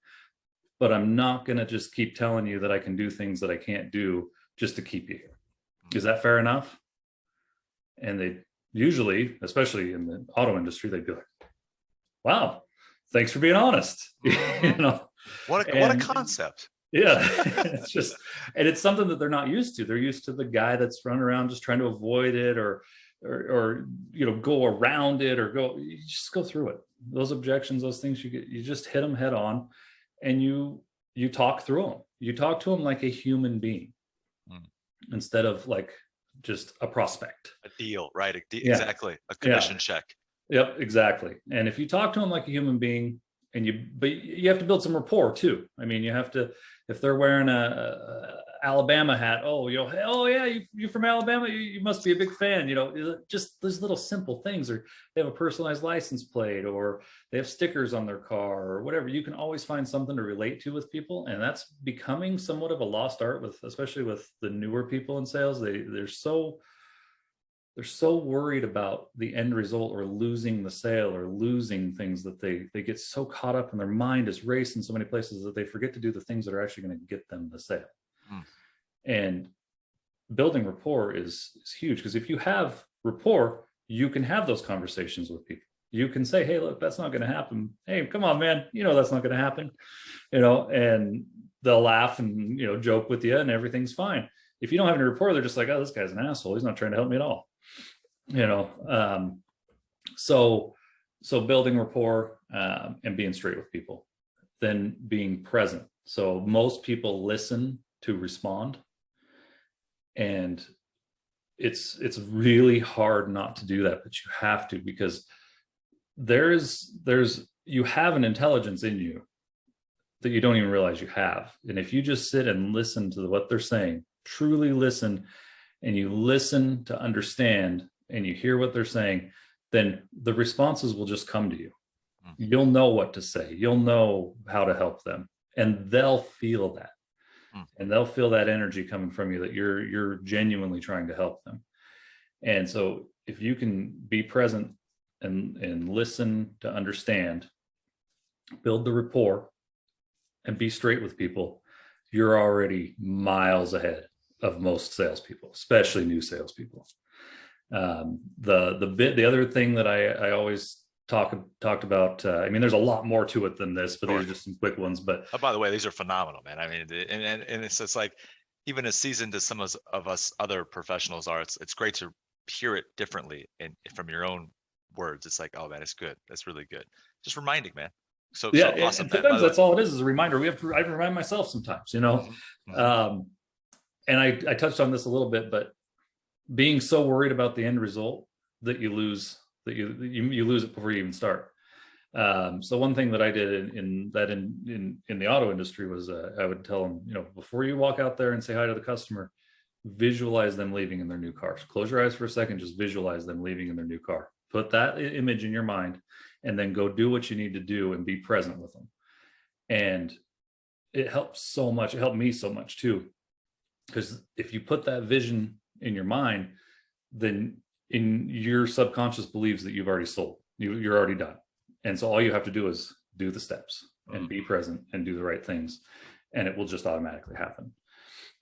but I'm not going to just keep telling you that I can do things that I can't do just to keep you here. Is that fair enough? And they usually, especially in the auto industry, they'd be like, wow, thanks for being honest. What a concept. Yeah. It's just, and it's something that they're not used to. They're used to the guy that's running around just trying to avoid it or go around it, or you just go through it. Those objections, those things, you just hit them head on, and you talk through them. You talk to them like a human being instead of like just a prospect. A deal, right? Exactly. A commission check. Yep, exactly. And if you talk to them like a human being, but you have to build some rapport too. I mean, you have to, if they're wearing a Alabama hat, oh yeah, you're from Alabama, you must be a big fan. Just those little simple things, or they have a personalized license plate, or they have stickers on their car, or whatever. You can always find something to relate to with people, and that's becoming somewhat of a lost art especially with the newer people in sales. They're so worried about the end result, or losing the sale, or losing things, that they get so caught up, and their mind is racing so many places that they forget to do the things that are actually going to get them the sale. And building rapport is huge, because if you have rapport, you can have those conversations with people. You can say, hey, look, that's not going to happen. Hey, come on, man. That's not going to happen, and they'll laugh and, joke with you, and everything's fine. If you don't have any rapport, they're just like, oh, this guy's an asshole. He's not trying to help me at all. So building rapport, and being straight with people, then being present. So most people listen to respond, and it's really hard not to do that, but you have to, because there's you have an intelligence in you that you don't even realize you have. And if you just sit and listen to what they're saying, truly listen, and you listen to understand, and you hear what they're saying, then the responses will just come to you. You'll know what to say. You'll know how to help them, and they'll feel that. And they'll feel that energy coming from you, that you're genuinely trying to help them. And so if you can be present and listen to understand, build the rapport, and be straight with people, you're already miles ahead of most salespeople, especially new salespeople. The other thing that I always talked about, I mean, there's a lot more to it than this, but these are just some quick ones. But by the way, these are phenomenal, man. I mean, and it's like, even as seasoned as some of us other professionals are, it's great to hear it differently and from your own words. It's like, oh man, it's good. That's really good. Just reminding, man. So awesome. And sometimes that's all it is a reminder. I remind myself sometimes, and I touched on this a little bit, but being so worried about the end result that you lose it before you even start. So one thing that I did in the auto industry was I would tell them, before you walk out there and say hi to the customer, visualize them leaving in their new car. So close your eyes for a second, just visualize them leaving in their new car. Put that image in your mind, and then go do what you need to do and be present with them. And it helps so much. It helped me so much too, because if you put that vision in your mind, then your subconscious believes that you've already sold. You're already done. And so all you have to do is do the steps and be present and do the right things, and it will just automatically happen.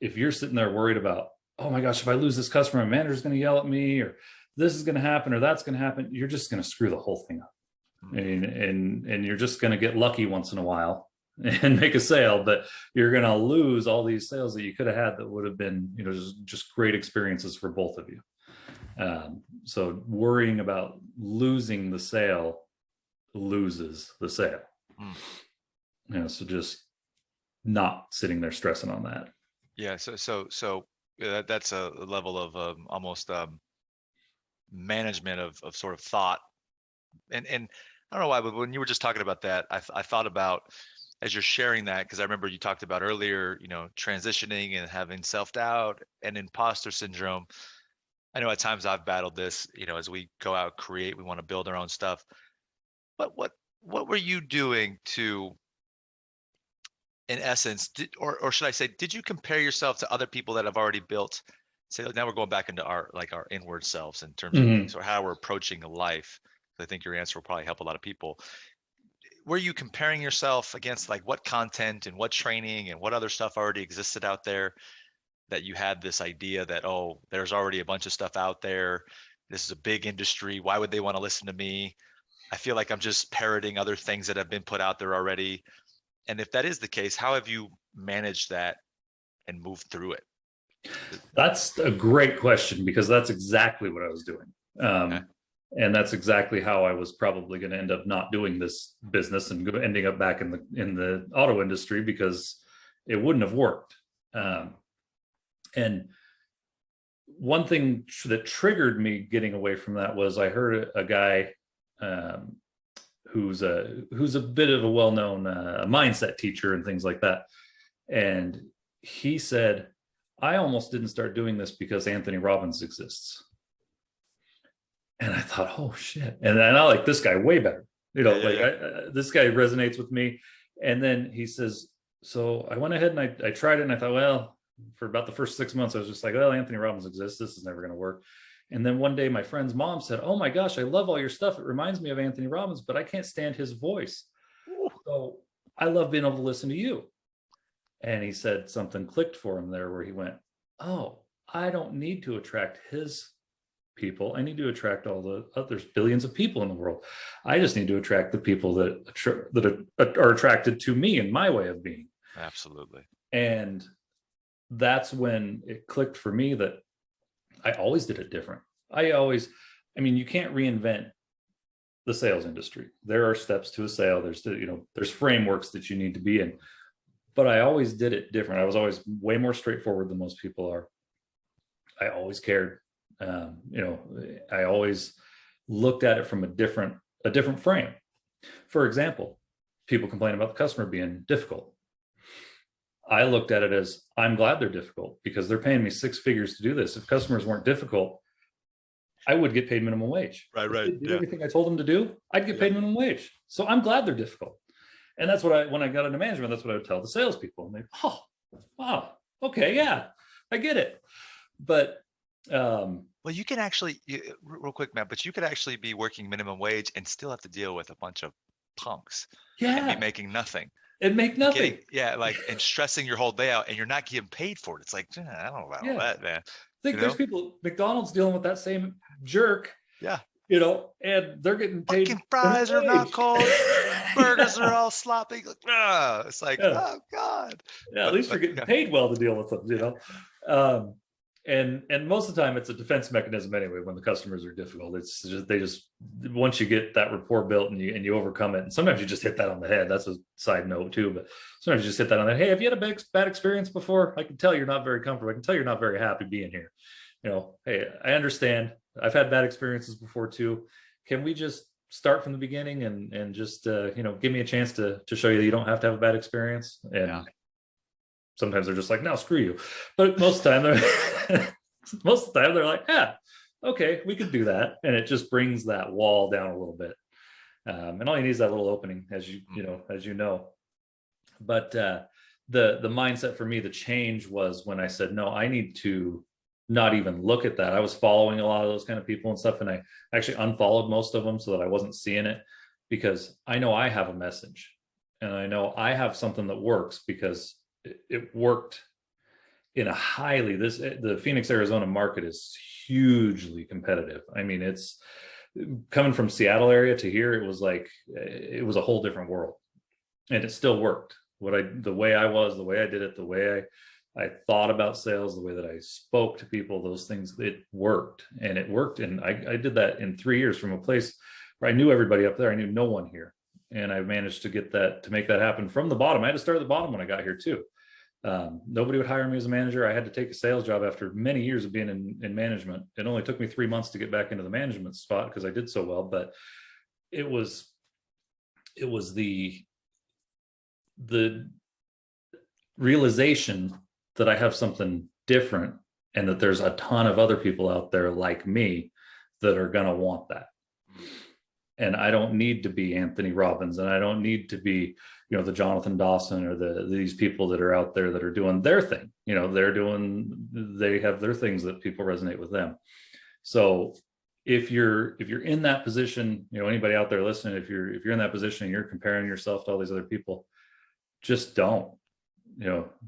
If you're sitting there worried about, oh my gosh, if I lose this customer, my manager's going to yell at me, or this is going to happen, or that's going to happen, you're just going to screw the whole thing up. And you're just going to get lucky once in a while and make a sale, but you're going to lose all these sales that you could have had that would have been, just great experiences for both of you. So worrying about losing the sale loses the sale. So just not sitting there stressing on that. Yeah. So that's a level of almost management of sort of thought. And I don't know why, but when you were just talking about that, I thought about, as you're sharing that, because I remember you talked about earlier, transitioning and having self-doubt and imposter syndrome. I know at times I've battled this, as we go out, create, we want to build our own stuff. But what were you doing to, in essence, or should I say, did you compare yourself to other people that have already built? Say, now we're going back into our inward selves in terms of sort of how we're approaching life. I think your answer will probably help a lot of people. Were you comparing yourself against what content and what training and what other stuff already existed out there, that you had this idea that, oh, there's already a bunch of stuff out there. This is a big industry. Why would they want to listen to me? I feel like I'm just parroting other things that have been put out there already. And if that is the case, how have you managed that and moved through it? That's a great question, because that's exactly what I was doing. Okay. And that's exactly how I was probably going to end up not doing this business and ending up back in the auto industry, because it wouldn't have worked. And one thing that triggered me getting away from that was I heard a guy who's a bit of a well-known mindset teacher and things like that. And he said, I almost didn't start doing this because Anthony Robbins exists. And I thought, oh shit. And I like this guy way better. This guy resonates with me. And then he says, so I went ahead and I tried it, and I thought, well, for about the first 6 months, I was just like, well, Anthony Robbins exists. This is never going to work. And then one day my friend's mom said, oh my gosh, I love all your stuff. It reminds me of Anthony Robbins, but I can't stand his voice. So I love being able to listen to you. And he said something clicked for him there, where he went, oh, I don't need to attract his people. I need to attract all the others, billions of people in the world. I just need to attract the people that are attracted to me and my way of being. Absolutely. And that's when it clicked for me that I always did it different. You can't reinvent the sales industry. There are steps to a sale. There's frameworks that you need to be in. but I always did it different. I was always way more straightforward than most people are. I always cared. I always looked at it from a different frame. For example, people complain about the customer being difficult. I looked at it as, I'm glad they're difficult because they're paying me 6 figures to do this. If customers weren't difficult, I would get paid minimum wage. Right. If they did Yeah. everything I told them to do, I'd get paid minimum wage. So I'm glad they're difficult. And that's what when I got into management, that's what I would tell the salespeople. And they, oh, wow, okay, yeah, I get it. But well, you can actually, real quick, Matt, but you could actually be working minimum wage and still have to deal with a bunch of punks and be making nothing. And make nothing. And stressing your whole day out, and you're not getting paid for it. It's like, I don't know about all that, man. There's people, McDonald's dealing with that same jerk. Yeah. And they're getting paid. Fucking fries are not cold. Burgers are all sloppy. It's like, oh God. Yeah, at least you're getting paid well to deal with them, And most of the time it's a defense mechanism anyway. When the customers are difficult, it's just once you get that rapport built and you overcome it, and sometimes you just hit that on the head. That's a side note too, but sometimes you just hit that on the head. Hey, have you had a bad experience before? I can tell you're not very comfortable. I can tell you're not very happy being here. Hey, I understand. I've had bad experiences before too. Can we just start from the beginning and just give me a chance to show you that you don't have to have a bad experience? And sometimes they're just like, no, screw you. But most of the time they're like, yeah, okay, we could do that. And it just brings that wall down a little bit. And all you need is that little opening, as you know. But the mindset for me, the change was when I said, no, I need to not even look at that. I was following a lot of those kind of people and stuff. And I actually unfollowed most of them so that I wasn't seeing it, because I know I have a message and I know I have something that works, because it worked in the Phoenix, Arizona market is hugely competitive. I mean, it's coming from Seattle area to here. It was a whole different world, and it still worked. The way I did it, the way I thought about sales, the way that I spoke to people, those things, it worked. And I did that in 3 years from a place where I knew everybody up there. I knew no one here. And I managed to make that happen from the bottom. I had to start at the bottom when I got here too. Nobody would hire me as a manager. I had to take a sales job after many years of being in management. It only took me 3 months to get back into the management spot because I did so well. But it was the realization that I have something different, and that there's a ton of other people out there like me that are going to want that. And I don't need to be Anthony Robbins, and I don't need to be, the Jonathan Dawson or these people that are out there that are doing their thing. They have their things that people resonate with them. So if you're in that position, anybody out there listening, if you're in that position and you're comparing yourself to all these other people, just don't.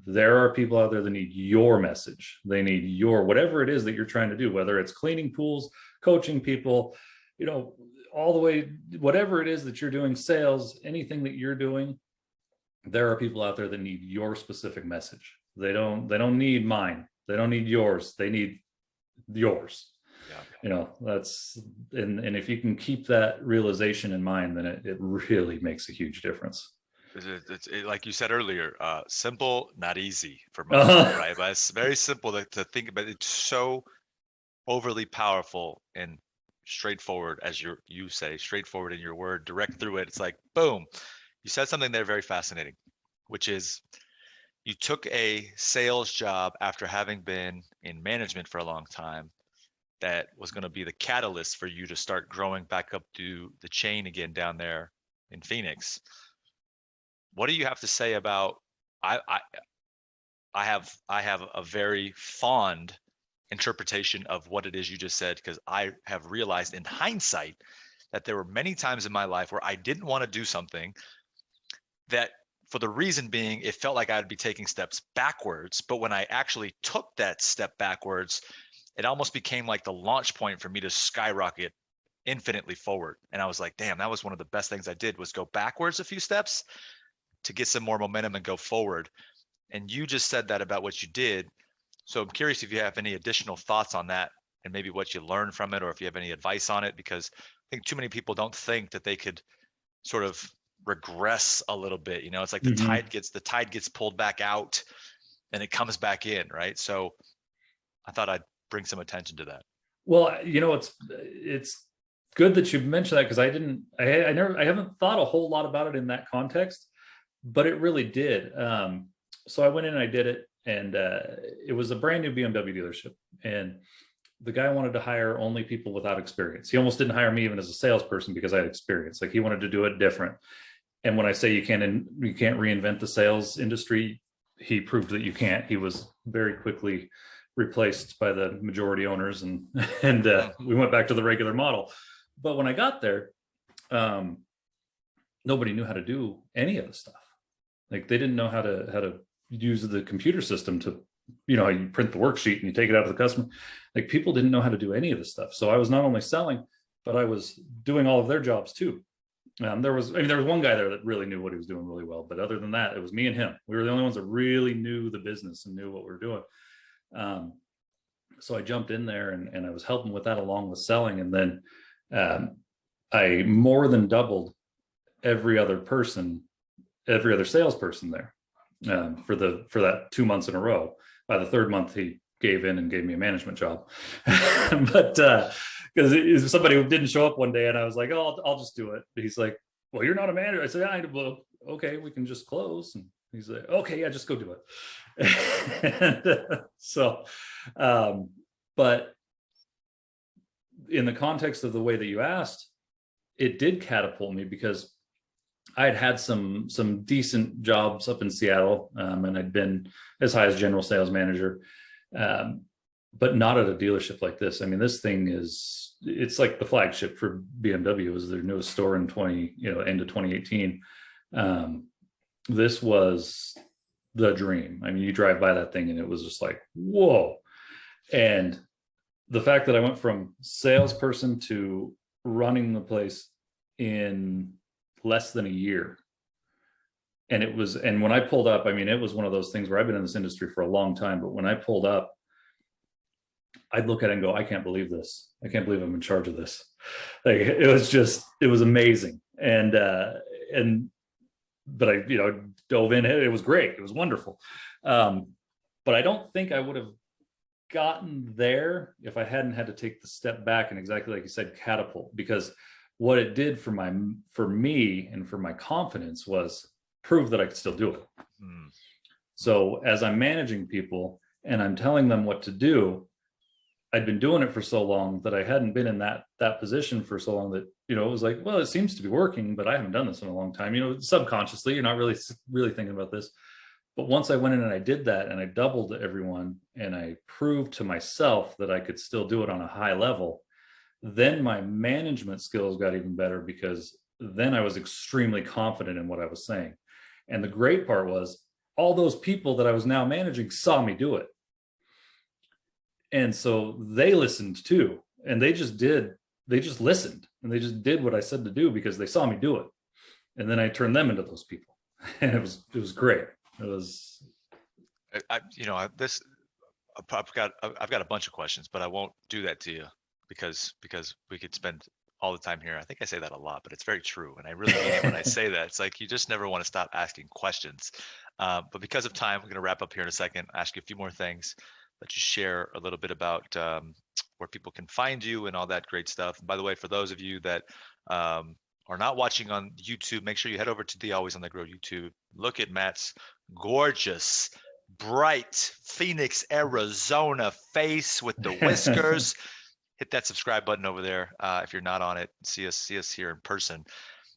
There are people out there that need your message. They need whatever it is that you're trying to do, whether it's cleaning pools, coaching people, all the way, whatever it is that you're doing, sales, anything that you're doing, there are people out there that need your specific message. They don't need mine. They don't need yours. They need yours. Yeah. And if you can keep that realization in mind, then it really makes a huge difference. It's like you said earlier, simple, not easy for most people, right? But it's very simple to think about. It's so overly powerful and straightforward, as you say, straightforward in your word, direct through it. It's like, boom. You said something there very fascinating, which is you took a sales job after having been in management for a long time that was going to be the catalyst for you to start growing back up to the chain again down there in Phoenix. What do you have to say about, I have a very fond interpretation of what it is you just said, because I have realized in hindsight that there were many times in my life where I didn't want to do something, that for the reason being, it felt like I'd be taking steps backwards. But when I actually took that step backwards, it almost became like the launch point for me to skyrocket infinitely forward. And I was like, damn, that was one of the best things I did, was go backwards a few steps to get some more momentum and go forward. And you just said that about what you did. So I'm curious if you have any additional thoughts on that, and maybe what you learned from it, or if you have any advice on it, because I think too many people don't think that they could sort of regress a little bit. You know, it's like the Mhm. tide gets pulled back out and it comes back in, right? So I thought I'd bring some attention to that. Well, it's good that you mentioned that, because I haven't thought a whole lot about it in that context, but it really did. So I went in and I did it, and it was a brand new BMW dealership, and the guy wanted to hire only people without experience. He almost didn't hire me even as a salesperson because I had experience. Like, he wanted to do it different. And when I say you can't reinvent the sales industry, he proved that you can't. He was very quickly replaced by the majority owners, and we went back to the regular model. But when I got there, nobody knew how to do any of the stuff. Like, they didn't know how to use the computer system to, you print the worksheet and you take it out to the customer. Like, people didn't know how to do any of the stuff. So I was not only selling, but I was doing all of their jobs too. There was one guy there that really knew what he was doing really well, but other than that, it was me and him. We were the only ones that really knew the business and knew what we were doing. So I jumped in there, and I was helping with that along with selling. And then I more than doubled every other salesperson there for that 2 months in a row. By the third month, he gave in and gave me a management job. But because somebody who didn't show up one day, and I was like, "Oh, I'll just do it." He's like, "Well, you're not a manager." I said, "Well, okay, we can just close." And he's like, "Okay, yeah, just go do it." But in the context of the way that you asked, it did catapult me, because I had some decent jobs up in Seattle, and I'd been as high as general sales manager, but not at a dealership like this. I mean, this thing it's like the flagship for BMW. It was their newest store in end of 2018. This was the dream. I mean, you drive by that thing and it was just like, whoa. And the fact that I went from salesperson to running the place in less than a year. And when I pulled up, I mean, it was one of those things where I've been in this industry for a long time, but when I pulled up, I'd look at it and go, I can't believe this. I can't believe I'm in charge of this. Like, it was amazing. But I, dove in. It was great. It was wonderful. But I don't think I would have gotten there if I hadn't had to take the step back and, exactly like you said, catapult. Because what it did for me and for my confidence was prove that I could still do it. So as I'm managing people and I'm telling them what to do, I'd been doing it for so long that I hadn't been in that position for so long that, it was like, well, it seems to be working, but I haven't done this in a long time. Subconsciously, you're not really thinking about this. But once I went in and I did that, and I doubled everyone, and I proved to myself that I could still do it on a high level, then my management skills got even better, because then I was extremely confident in what I was saying. And the great part was, all those people that I was now managing saw me do it. And so they listened too. And they just listened, and they just did what I said to do because they saw me do it. And then I turned them into those people. And it was great. It was, I've got a bunch of questions, but I won't do that to you because we could spend all the time here. I think I say that a lot, but it's very true. And I really mean it when I say that. It's like, you just never want to stop asking questions. But because of time, we're going to wrap up here in a second, ask you a few more things, let you share a little bit about where people can find you and all that great stuff. And by the way, for those of you that are not watching on YouTube, make sure you head over to the Always on the Grow YouTube. Look at Matt's gorgeous, bright Phoenix, Arizona face with the whiskers. Hit that subscribe button over there if you're not on it. See us here in person.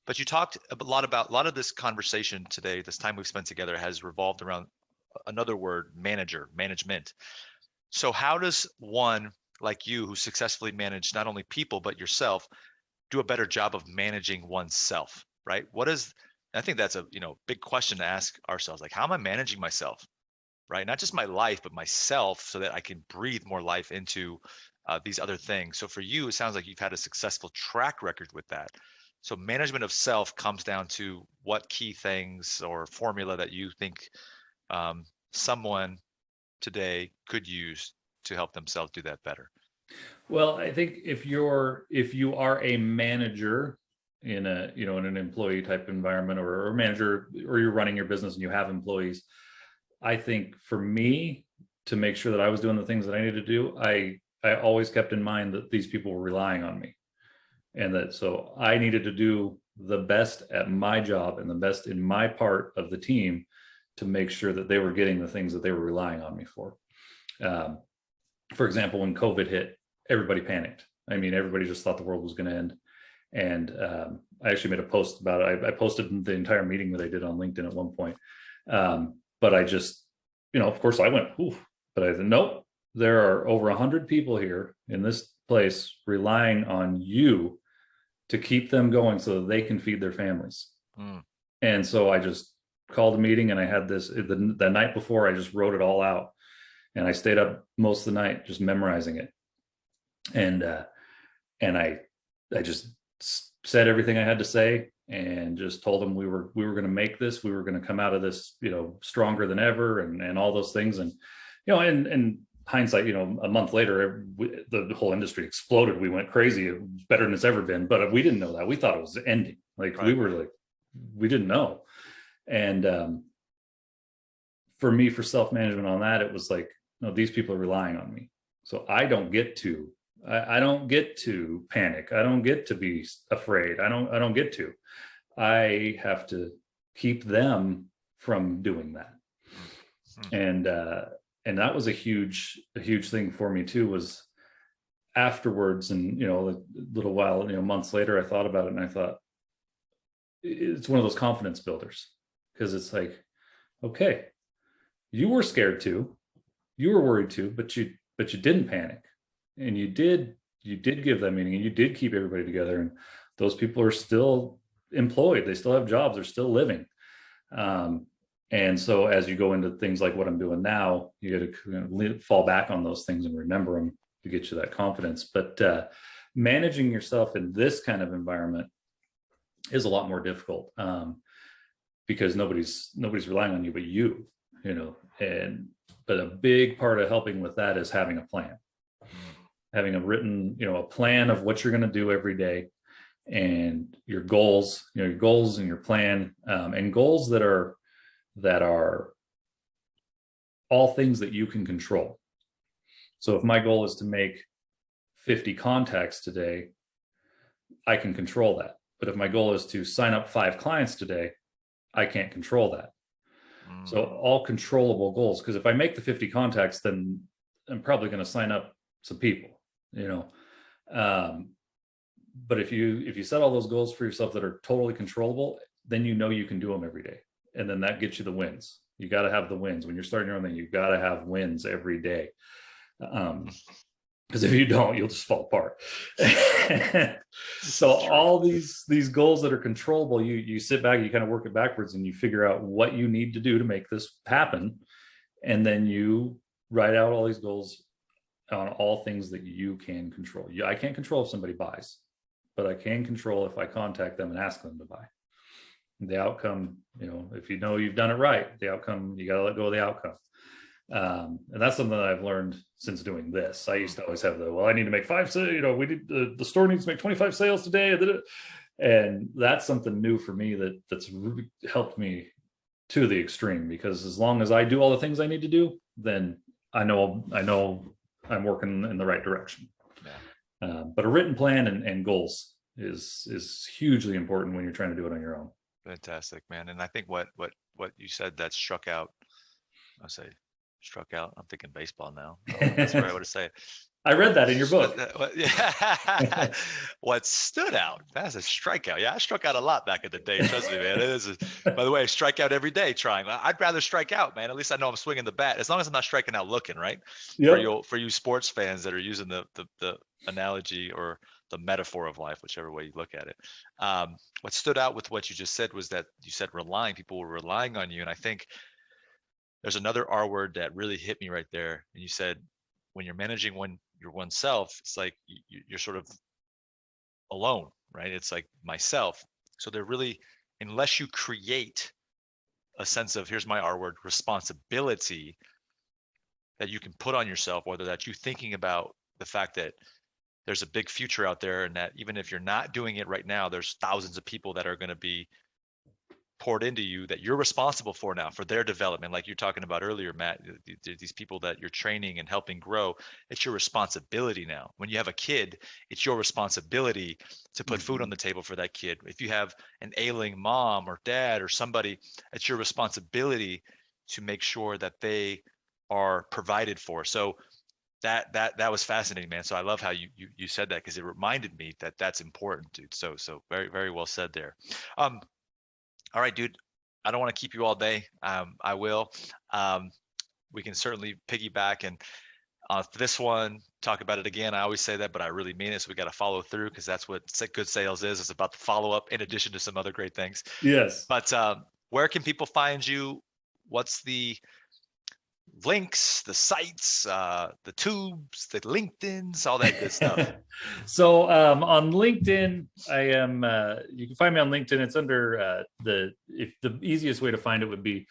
But you talked a lot of this conversation today, this time we've spent together, has revolved around another word, management. So how does one like you, who successfully managed not only people but yourself, do a better job of managing oneself, right? I think that's a big question to ask ourselves. Like, how am I managing myself, right? Not just my life, but myself, so that I can breathe more life into these other things. So for you, it sounds like you've had a successful track record with that. So management of self comes down to what key things or formula that you think someone today could use to help themselves do that better? well, I think if you are a manager, in a, you know, in an employee type environment, or manager, or you're running your business and you have employees. I think for me, to make sure that I was doing the things that I needed to do, I always kept in mind that these people were relying on me, and that so I needed to do the best at my job and the best in my part of the team to make sure that they were getting the things that they were relying on me for. For example, when COVID hit, everybody panicked. I mean, everybody just thought the world was going to end. And I actually made a post about it. I posted the entire meeting that I did on LinkedIn at one point. But I just, you know, of course I went, oof, but I said, nope, there are over 100 people here in this place relying on you to keep them going so that they can feed their families. Mm. And so I just called a meeting, and I had this the night before, I just wrote it all out, and I stayed up most of the night just memorizing it. And I just said everything I had to say, and just told them we were going to make this, we were going to come out of this, you know, stronger than ever, and all those things. And, you know, and hindsight, you know, a month later, the whole industry exploded. We went crazy. It was better than it's ever been, but we didn't know that. We thought it was ending. Like, right. We were like, we didn't know. And for me, for self-management on that, it was like, no, these people are relying on me. So I don't get to panic. I don't get to be afraid. I don't get to. I have to keep them from doing that. And that was a huge thing for me too, was afterwards. And, you know, a little while, you know, months later, I thought about it, and I thought, it's one of those confidence builders, because it's like, okay, you were scared too, you were worried too, but you didn't panic, and you did give that meaning, and you did keep everybody together, and those people are still employed, they still have jobs, they're still living. And so as you go into things like what I'm doing now, you got to kind of fall back on those things and remember them to get you that confidence. But managing yourself in this kind of environment is a lot more difficult, because nobody's relying on you but you know. But a big part of helping with that is having a plan, having a written, you know, a plan of what you're going to do every day, and your goals, you know, your goals and your plan, and goals that are all things that you can control. So if my goal is to make 50 contacts today, I can control that. But if my goal is to sign up 5 clients today, I can't control that. So all controllable goals, because if I make the 50 contacts, then I'm probably going to sign up some people, you know. But if you set all those goals for yourself that are totally controllable, then you know you can do them every day. And then that gets you the wins. You got to have the wins. When you're starting your own thing, you got to have wins every day. Because if you don't, you'll just fall apart. So all these goals that are controllable, you sit back, you kind of work it backwards, and you figure out what you need to do to make this happen. And then you write out all these goals on all things that you can control. I can't control if somebody buys, but I can control if I contact them and ask them to buy. The outcome, you know, if you know you've done it right, the outcome, you got to let go of the outcome. And that's something that I've learned since doing this. I used to always have I need to make 5 sales, you know, we need the store needs to make 25 sales today. And that's something new for me that's really helped me to the extreme, because as long as I do all the things I need to do, then I know I'm working in the right direction. Yeah. But a written plan and goals is hugely important when you're trying to do it on your own. Fantastic, man. And I think what you said that struck out, I'm thinking baseball now. That's the right way to say it. I read that in your book. Yeah. What stood out? That's a strikeout. Yeah, I struck out a lot back in the day. Trust me, man. By the way, I strike out every day trying. I'd rather strike out, man. At least I know I'm swinging the bat. As long as I'm not striking out looking, right? Yep. For you sports fans that are using the analogy or the metaphor of life, whichever way you look at it. What stood out with what you just said was that you said people were relying on you. And I think there's another R word that really hit me right there. And you said, when you're managing your oneself, it's like you're sort of alone, right? It's like myself. So they're really, unless you create a sense of, here's my R word, responsibility that you can put on yourself, whether that's you thinking about the fact that there's a big future out there, and that even if you're not doing it right now, there's thousands of people that are going to be poured into you that you're responsible for now, for their development. Like you're talking about earlier, Matt, these people that you're training and helping grow, it's your responsibility now. When you have a kid, it's your responsibility to put food on the table for that kid. If you have an ailing mom or dad or somebody, it's your responsibility to make sure that they are provided for. So that was fascinating, man. So I love how you said that, because it reminded me that that's important, dude. So very, very well said there. All right, dude, I don't want to keep you all day. I will. We can certainly piggyback and this one, talk about it again. I always say that, but I really mean it. So we got to follow through, because that's what good sales is. It's about the follow up in addition to some other great things. Yes. But where can people find you? What's the links, the sites, the tubes, the LinkedIn's, all that good stuff? So on LinkedIn, I am, you can find me on LinkedIn. It's under the easiest way to find it would be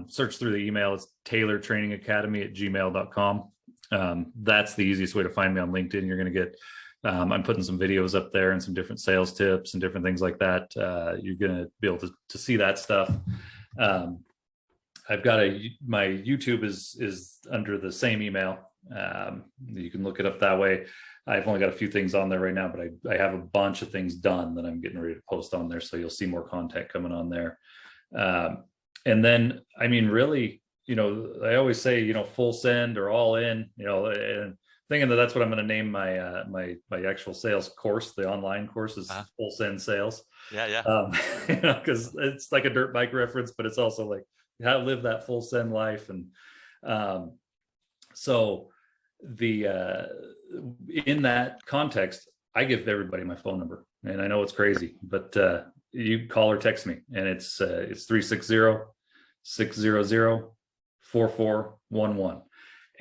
search through the email. It's taylortrainingacademy@gmail.com. That's the easiest way to find me on LinkedIn. You're going to get, I'm putting some videos up there and some different sales tips and different things like that. You're going to be able to see that stuff. I've got my YouTube is under the same email. You can look it up that way. I've only got a few things on there right now, but I have a bunch of things done that I'm getting ready to post on there. So you'll see more content coming on there. And then, I mean, really, I always say, full send or all in, and thinking that's what I'm going to name my my actual sales course. The online course is Full Send Sales. Yeah. Because it's like a dirt bike reference, but it's also like how to live that full send life. And so in that context, I give everybody my phone number, and I know it's crazy, but you call or text me, and it's 360-600-4411.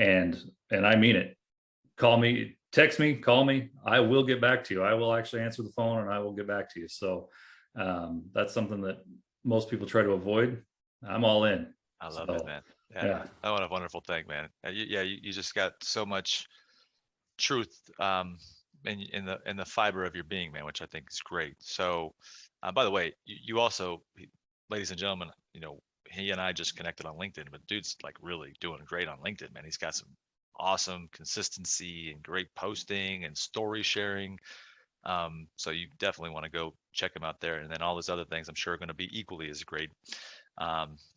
And I mean it. Call me, text me, call me. I will get back to you. I will actually answer the phone, and I will get back to you. So that's something that most people try to avoid. I'm all in. I love it, man. Yeah. Oh, what a wonderful thing, man. You just got so much truth in the fiber of your being, man, which I think is great. So by the way, you also, ladies and gentlemen, he and I just connected on LinkedIn, but dude's like really doing great on LinkedIn, man. He's got some awesome consistency and great posting and story sharing. So you definitely want to go check him out there. And then all his other things, I'm sure, are going to be equally as great.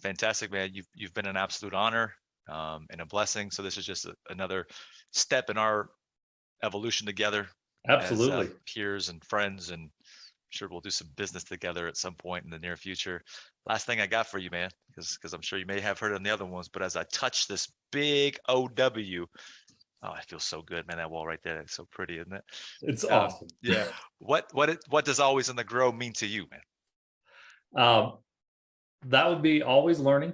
Fantastic, man. You've been an absolute honor and a blessing. So this is just another step in our evolution together. Absolutely. As peers and friends, and I'm sure we'll do some business together at some point in the near future. Last thing I got for you, man, because I'm sure you may have heard on the other ones, but as I touch this big OW, oh, I feel so good, man. That wall right there, it's so pretty, isn't it? It's awesome. Yeah. What does always in the grow mean to you, man? That would be always learning,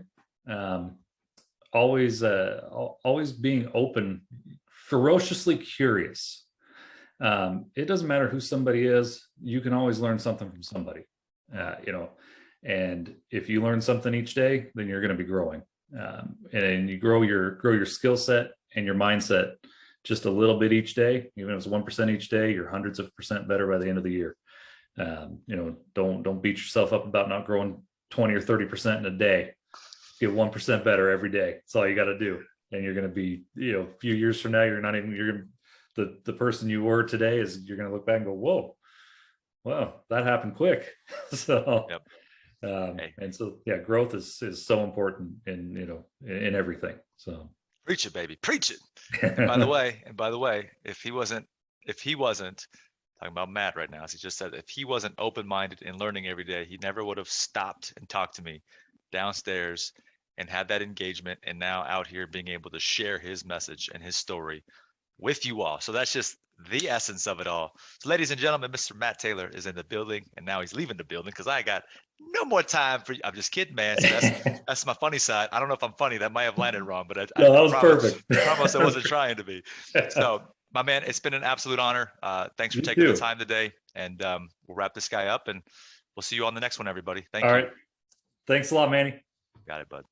always being open, ferociously curious. It doesn't matter who somebody is. You can always learn something from somebody, and if you learn something each day, then you're going to be growing, and you grow your skill set and your mindset just a little bit each day. Even if it's 1% each day, you're hundreds of percent better by the end of the year. Don't beat yourself up about not growing 20 or 30% in a day. Get 1% better every day. That's all you got to do. And you're going to be, a few years from now, the person you were today you're going to look back and go, whoa, wow, that happened quick. So, yep. And so, yeah, growth is so important in everything. So preach it, baby, preach it. And by the way, if he wasn't talking about Matt right now, as he just said, if he wasn't open-minded and learning every day, he never would have stopped and talked to me downstairs and had that engagement, and now out here being able to share his message and his story with you all. So that's just the essence of it all. So ladies and gentlemen, Mr. Matt Taylor is in the building, and now he's leaving the building because I got no more time for you. I'm just kidding, man. So that's my funny side. I don't know if I'm funny. That might have landed wrong, but that was perfect. I promise I wasn't trying to be. So my man, it's been an absolute honor. Thanks for taking the time today, and we'll wrap this guy up, and we'll see you on the next one, everybody. Thank you. All right. Thanks a lot, Manny. Got it, bud.